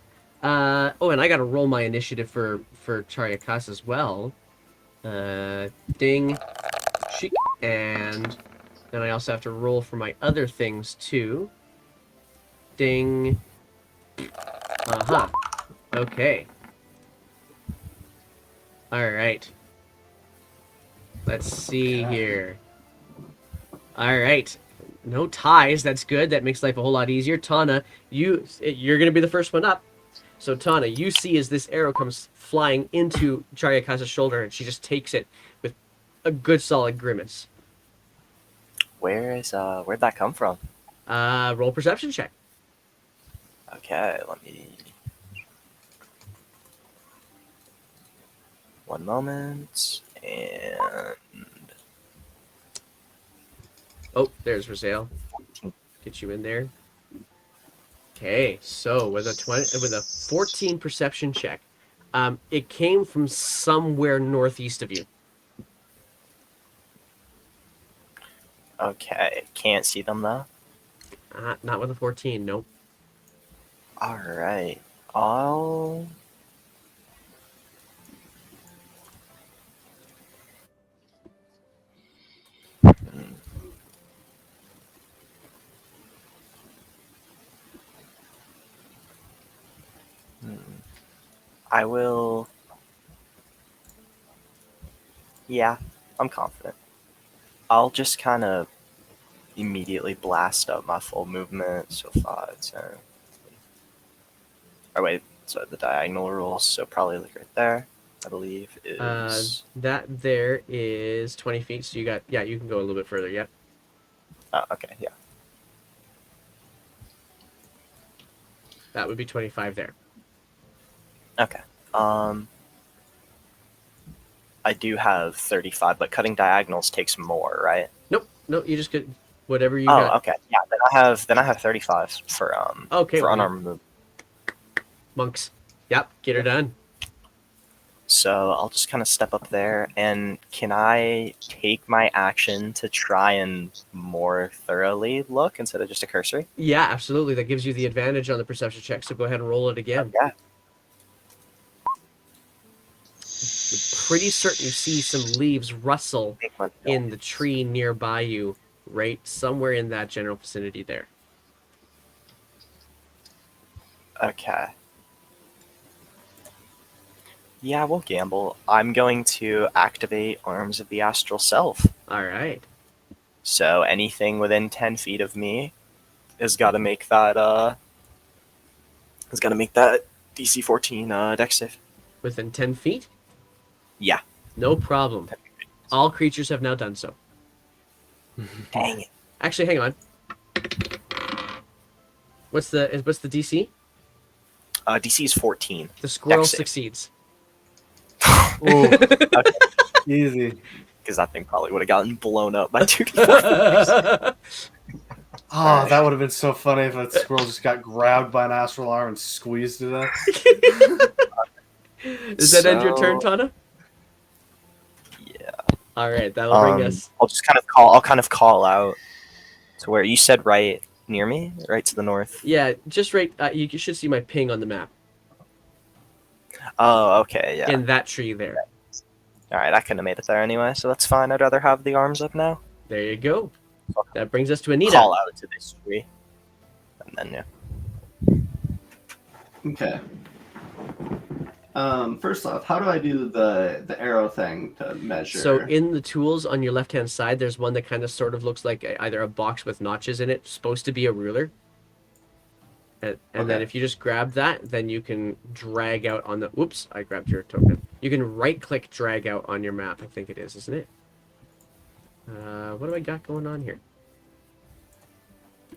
oh, and I gotta roll my initiative for Charyakas as well. Ding. Chic. And then I also have to roll for my other things, too. Ding. Uh-huh. Okay. Alright. Let's see here. Alright. No ties, that's good. That makes life a whole lot easier. Tana, you're gonna be the first one up. So Tana, you see as this arrow comes flying into Charyaka's shoulder, and she just takes it with a good solid grimace. Where'd that come from? Roll perception check. Okay, let me... One moment, and... Oh, there's Rosale. Get you in there. Okay, so with a 14 perception check, it came from somewhere northeast of you. Okay, can't see them though? Not with a 14, nope. Alright, I'll... I will... Yeah, I'm confident. I'll just kind of immediately blast up my full movement, so 5, 10... Or wait, so the diagonal rules, so probably like right there, I believe, is... That there is 20 feet, so you can go a little bit further, yeah. Oh, okay, yeah. That would be 25 there. Okay. I do have 35, but cutting diagonals takes more, right? Nope, you just get whatever you Oh, got. okay. Yeah, then I have 35 for Okay, for unarmed movement. Monks. Yep, get her done. So I'll just kind of step up there, and can I take my action to try and more thoroughly look instead of just a cursory? Yeah, absolutely. That gives you the advantage on the perception check, so go ahead and roll it again. Yeah. You're pretty certain you see some leaves rustle in the tree nearby you, right somewhere in that general vicinity there. Okay. Yeah, we'll gamble. I'm going to activate Arms of the Astral Self. All right. So anything within 10 feet of me has got to make that DC 14 dex save. Within 10 feet? Yeah. No problem. All creatures have now done so. Dang it. Actually, hang on. What's the DC? DC is 14. The squirrel Dex save. succeeds. Ooh, Okay, easy. because that thing probably would have gotten blown up by 2d4. Oh, Alright. that would have been so funny if that squirrel just got grabbed by an astral arm and squeezed to death. Does that end your turn, So- Tana? Yeah. All right, that'll bring us. I'll just kind of call. I'll kind of call out to where you said right near me, right to the north. Yeah, just right. You should see my ping on the map Oh, okay, yeah. in that tree there. All right, I couldn't have made it there anyway, so that's fine. I'd rather have the arms up now. There you go. That brings us to Anita. Call out to this tree, and then yeah. Okay. First off, how do I do the arrow thing to measure? So in the tools on your left-hand side, there's one that kind of sort of looks like either a box with notches in it, supposed to be a ruler. And then Okay. if you just grab that, then you can drag out on the... Whoops, I grabbed your token. You can right-click drag out on your map, I think it is, isn't it? What do I got going on here?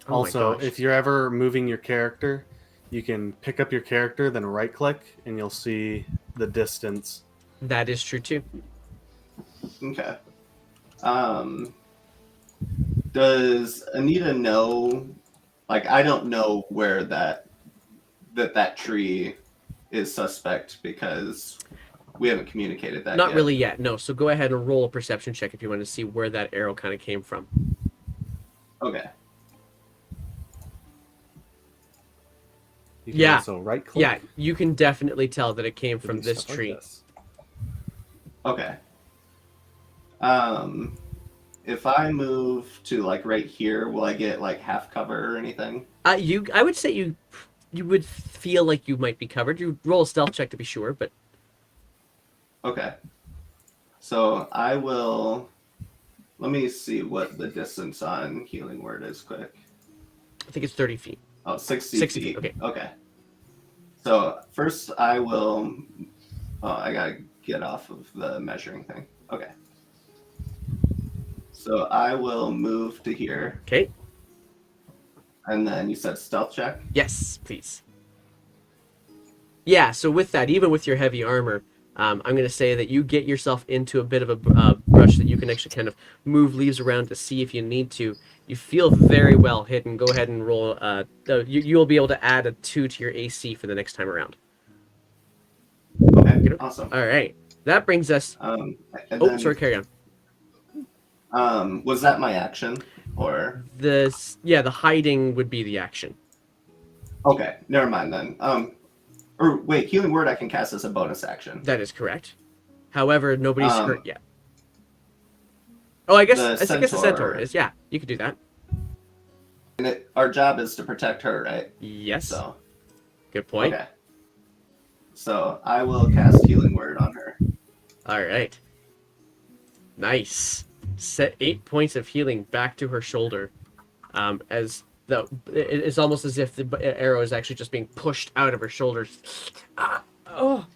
Oh my Also, gosh. if you're ever moving your character, you can pick up your character, then right-click, and you'll see the distance. That is true, too. Okay. Does Anita know? Like, I don't know where that tree is suspect because we haven't communicated that Not yet. really yet, no. So go ahead and roll a perception check if you want to see where that arrow kind of came from. Okay. You can Yeah. also right-click. Yeah, you can definitely tell that it came to from do this stuff like tree. this. Okay. If I move to like right here, will I get like half cover or anything? I would say you would feel like you might be covered. You roll a stealth check to be sure, but Okay. So I will. Let me see what the distance on Healing Word is quick. I think it's 30 feet. Oh, 60, 60 feet. feet, Okay. So first I will. Oh, I gotta get off of the measuring thing. Okay. So I will move to here, Okay. and then you said stealth check. Yes, please. Yeah, so with that, even with your heavy armor, I'm going to say that you get yourself into a bit of a brush that you can actually kind of move leaves around to see if you need to. You feel very well hidden. Go ahead and roll. You'll be able to add a 2 to your AC for the next time around. Okay. Awesome. All right. That brings us... And Oh, then, sorry, carry on. Was that my action or? The hiding would be the action. Okay, never mind then. Or wait, Healing Word I can cast as a bonus action. That is correct. However, nobody's Um, hurt yet. Oh, I guess the the centaur centaur- is. Yeah, you could do that. And our job is to protect her, right? Yes. So Good point. okay. So I will cast Healing Word on her. All right. Nice. Set 8 points of healing back to her shoulder. It's almost as if the arrow is actually just being pushed out of her shoulders. Oh.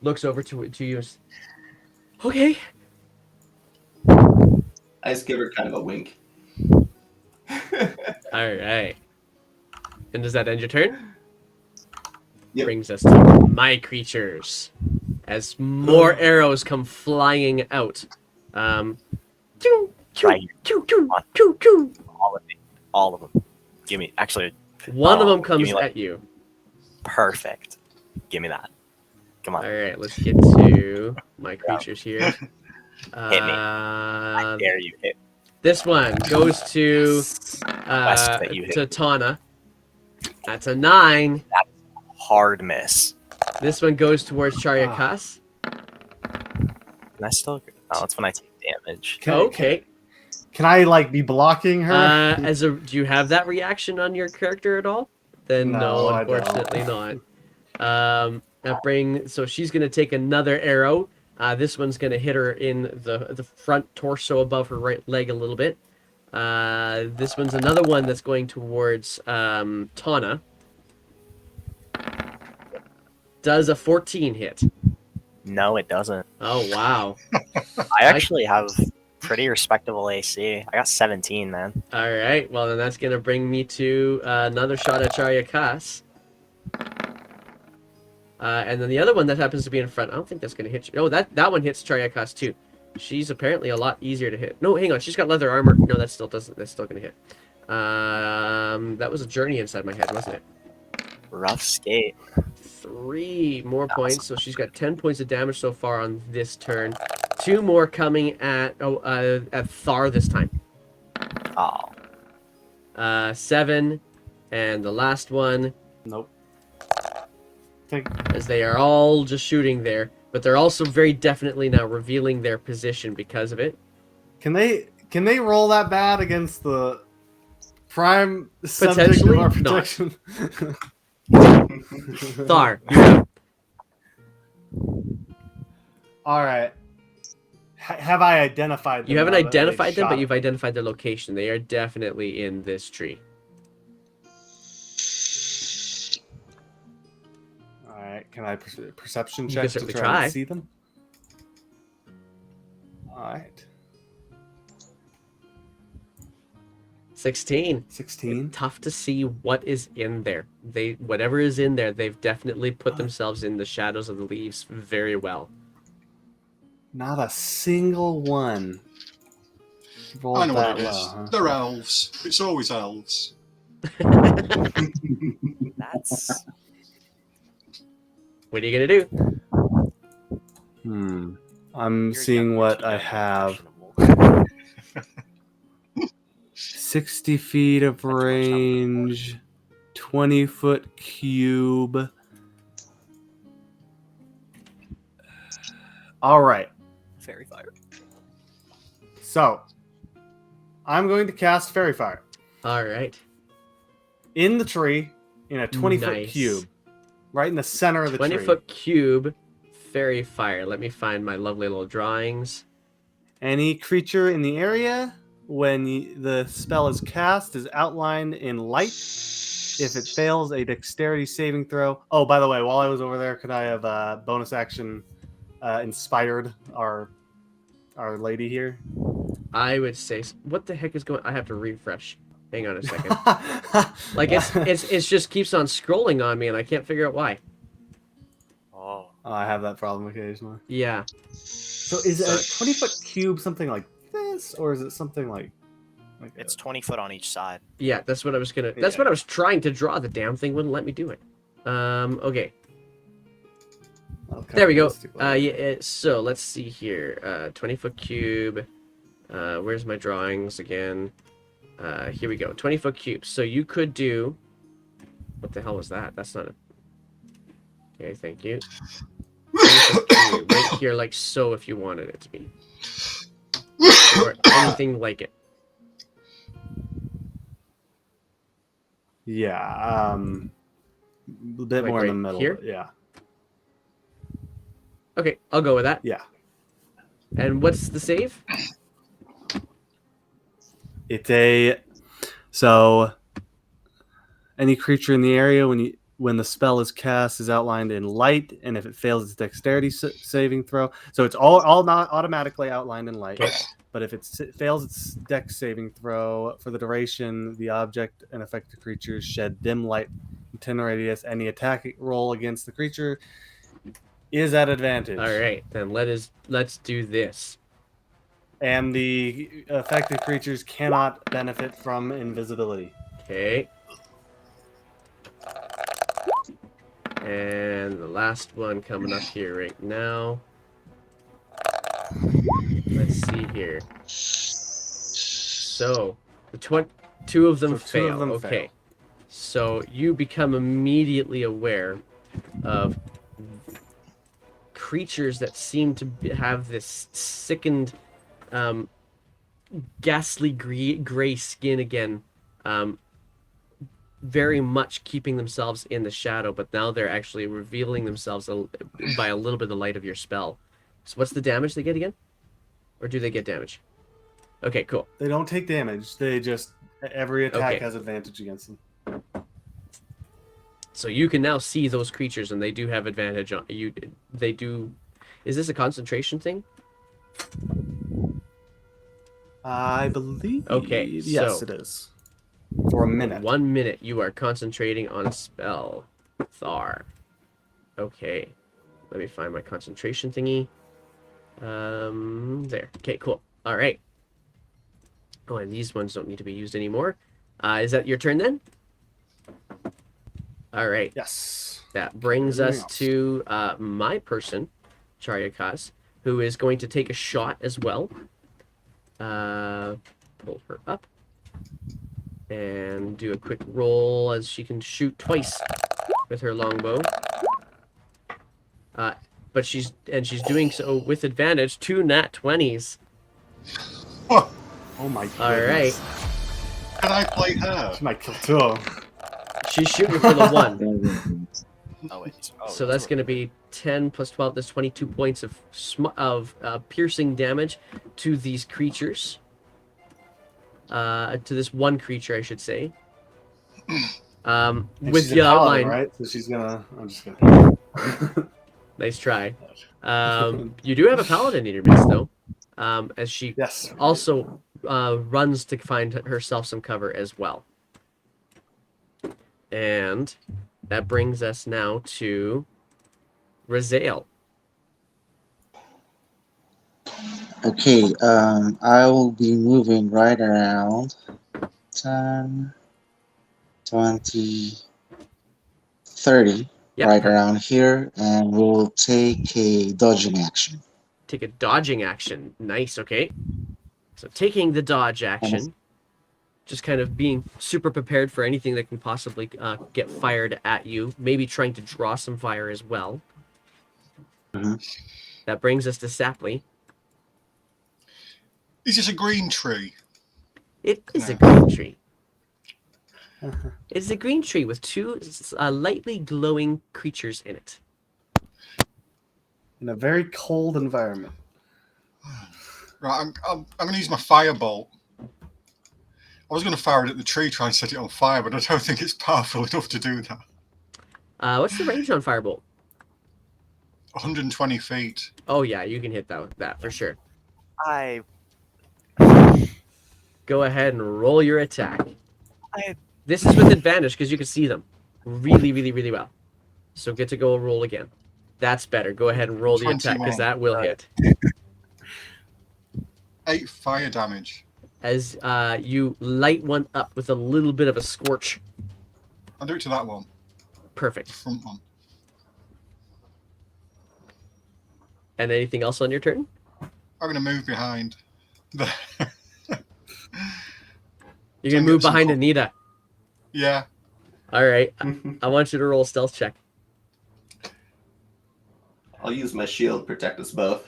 Looks over to you. Okay. I just give her kind of a wink. All right. And does that end your turn? Yep. Brings us to my creatures. As more arrows come flying out. Choo, choo, Right. choo, choo, choo, choo. All of them. Give me. Actually, One of them give comes me, like, at you. perfect. Give me that. Come on. All right, let's get to my creatures here. Hit me. I dare you hit. This one goes to West that you hit. to Tana. That's a 9. Hard miss. This one goes towards Charyakas. Can I still? Oh, that's when I take damage. Okay. Can I like be blocking her? Do you have that reaction on your character at all? Then no, No, I don't. unfortunately not. So she's gonna take another arrow. This one's gonna hit her in the front torso above her right leg a little bit. This one's another one that's going towards Tana. Does a 14 hit? No, it doesn't. Oh wow. I actually have pretty respectable AC. I got 17, man. All right. Well, then that's gonna bring me to another shot at Charyakas. And then the other one that happens to be in front, I don't think that's gonna hit you. Oh, that one hits Charyakas too. She's apparently a lot easier to hit. No, hang on. She's got leather armor. No, that still doesn't. That's still gonna hit. That was a journey inside my head, wasn't it? Rough skate. 3 more points, so she's got 10 points of damage so far on this turn. 2 more coming at Thar this time. Oh. 7, and the last one, Nope. as they are all just shooting there, but they're also very definitely now revealing their position because of it. Can they roll that bad against the prime subject of Potentially our not. protection? Thar, you're up. All right. Have I identified them? You haven't now that they've identified them, shot but them? you've identified their location. They are definitely in this tree. All right. Can I perception You check can to certainly try try. and see them? All right. 16. 16. Tough to see what is in there. Whatever is in there, they've definitely put themselves in the shadows of the leaves very well. Not a single one. Rolled I know what that it low, is. huh? They're elves. It's always elves. That's What are you gonna do? I'm you're seeing young, what you're I young, have. impressionable. 60 feet of That's much not what I'm looking range, 20-foot cube. All right. for. Fairy fire. So, I'm going to cast Fairy Fire All right. in the tree in a 20-foot Nice. cube, right in the center of the 20 tree. foot cube, fairy fire. Let me find my lovely little drawings. Any creature in the area, when the spell is cast, is outlined in light. If it fails a dexterity saving throw. Oh, by the way, while I was over there, could I have bonus action inspired our lady here? I would say, what the heck is going? I have to refresh. Hang on a second. Like it's just keeps on scrolling on me, and I can't figure out why. Oh. Oh, I have that problem occasionally. Yeah. So is a 20-foot cube something like this, or is it something like It's 20 foot on each side. Yeah, that's what I was gonna. That's Yeah. what I was trying to draw. The damn thing wouldn't let me do it. Okay. There we go. Yeah. So let's see here. 20-foot cube. Where's my drawings again? Here we go. 20-foot cube. So you could do. What the hell was that? That's not a. Okay, thank you. 20-foot cube, right here, like so, if you wanted it to be, or anything like it. Yeah, a bit Like more in the right middle. here? Yeah, Okay, I'll go with that. yeah. And what's the save? It's so any creature in the area when the spell is cast is outlined in light, and if it fails its dexterity saving throw, so it's all not automatically outlined in light. Okay. But if it fails its dex saving throw for the duration, the object and affected creatures shed dim light in 10 radius. Any attack roll against the creature is at advantage. All right, then let's do this. And the affected creatures cannot benefit from invisibility. Okay. And the last one coming up here right now. Let's see here. So, two of them So two fail. of them Okay. fail. So you become immediately aware of creatures that seem to have this sickened, ghastly gray skin again. Very much keeping themselves in the shadow, but now they're actually revealing themselves by a little bit of the light of your spell. So what's the damage they get again? Or do they get damage? Okay, cool. They don't take damage. They just every attack Okay. has advantage against them. So you can now see those creatures, and they do have advantage on you. They do. Is this a concentration thing? I believe. Okay, Yes, so- it is. For a minute. 1 minute, you are concentrating on a spell. Thar. Okay. Let me find my concentration thingy. There. Okay, cool. All right. Oh, and these ones don't need to be used anymore. Is that your turn then? All right. Yes. That brings Everything us else. to my person, Charyakas, who is going to take a shot as well. Pull her up. And do a quick roll as she can shoot twice with her longbow. But she's doing so with advantage. 2 nat 20s. Oh, Oh my All goodness. can I play her? She might kill two. She's shooting for the 1. Oh wait. So that's going to be 10 plus 12. That's 22 points of piercing damage to these creatures. To this one creature, I should say. And With she's a the paladin, outline. right? So she's gonna. I'm just gonna. Nice try. You do have a paladin in your midst, though. As she Yes. also runs to find herself some cover as well. And that brings us now to Razael. Okay, I will be moving right around 10, 20, 30, Yep, right perfect. around here, and we'll take a dodging action. Take a dodging action. Nice, okay. So taking the dodge action, just kind of being super prepared for anything that can possibly get fired at you, maybe trying to draw some fire as well. Mhm. That brings us to Sapley. Is this a green tree? It is a Yeah. green tree. It's a green tree with 2 lightly glowing creatures in it. In a very cold environment. Right, I'm going to use my firebolt. I was going to fire it at the tree, try and set it on fire, but I don't think it's powerful enough to do that. What's the range on Firebolt? 120 feet. Oh yeah, you can hit that for sure. I Go ahead and roll your attack. I- This is with advantage because you can see them really, really, really well. So get to go roll again. That's better. Go ahead and roll the attack because 21. that will Right. hit. 8 fire damage. As you light one up with a little bit of a scorch. I'll do it to that one, the Perfect. front one. And anything else on your turn? I'm going to move behind. The... You're gonna Try and move get some behind cover. Anita. Yeah. All right. I want you to roll a stealth check. I'll use my shield protect us both.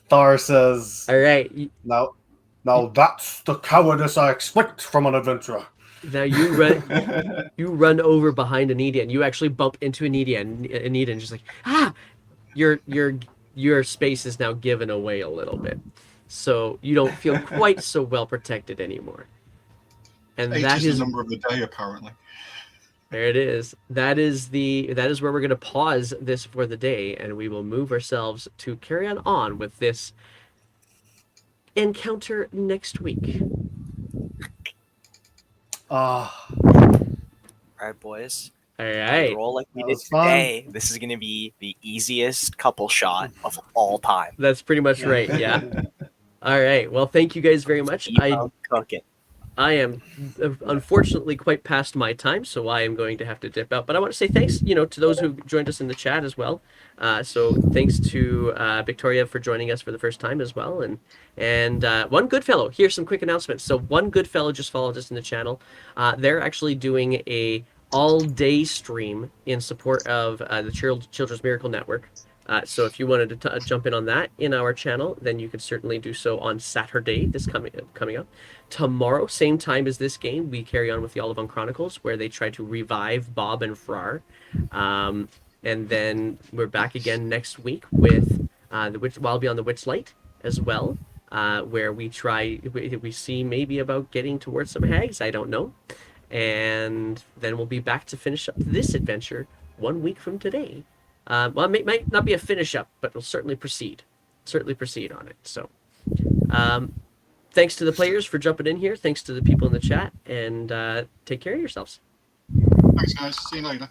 Thar says, All right. "Now that's the cowardice I expect from an adventurer." Now you run over behind Anita and you actually bump into Anita and just like your space is now given away a little bit, so you don't feel quite so well protected anymore. And 8 that is is the number of the day, apparently. there. It is. That is where we're going to pause this for the day, and we will move ourselves to carry on with this encounter next week. Ah, Alright, boys. All right. Roll like we That did was fun. today. This is gonna be the easiest couple shot of all time. That's pretty much right. Yeah. All right. Well, thank you guys very much. Keep on cooking. I am unfortunately quite past my time, so I am going to have to dip out. But I want to say thanks, to those who joined us in the chat as well. So thanks to Victoria for joining us for the first time as well, and One Good Fellow. Here's some quick announcements. So One Good Fellow just followed us in the channel. They're actually doing a all-day stream in support of the Children's Miracle Network. So if you wanted to jump in on that in our channel, then you could certainly do so on Saturday, this coming up. Tomorrow, same time as this game, we carry on with the Elven Chronicles, where they try to revive Bob and Frar. And then we're back again next week with the Witch, Wild Beyond the Witchlight as well, where we see maybe about getting towards some hags, I don't know. And then we'll be back to finish up this adventure 1 week from today. Well, it might not be a finish up, but it'll certainly proceed. certainly proceed on it. So, thanks to the players for jumping in here. Thanks to the people in the chat, and take care of yourselves. Thanks, guys. See you later.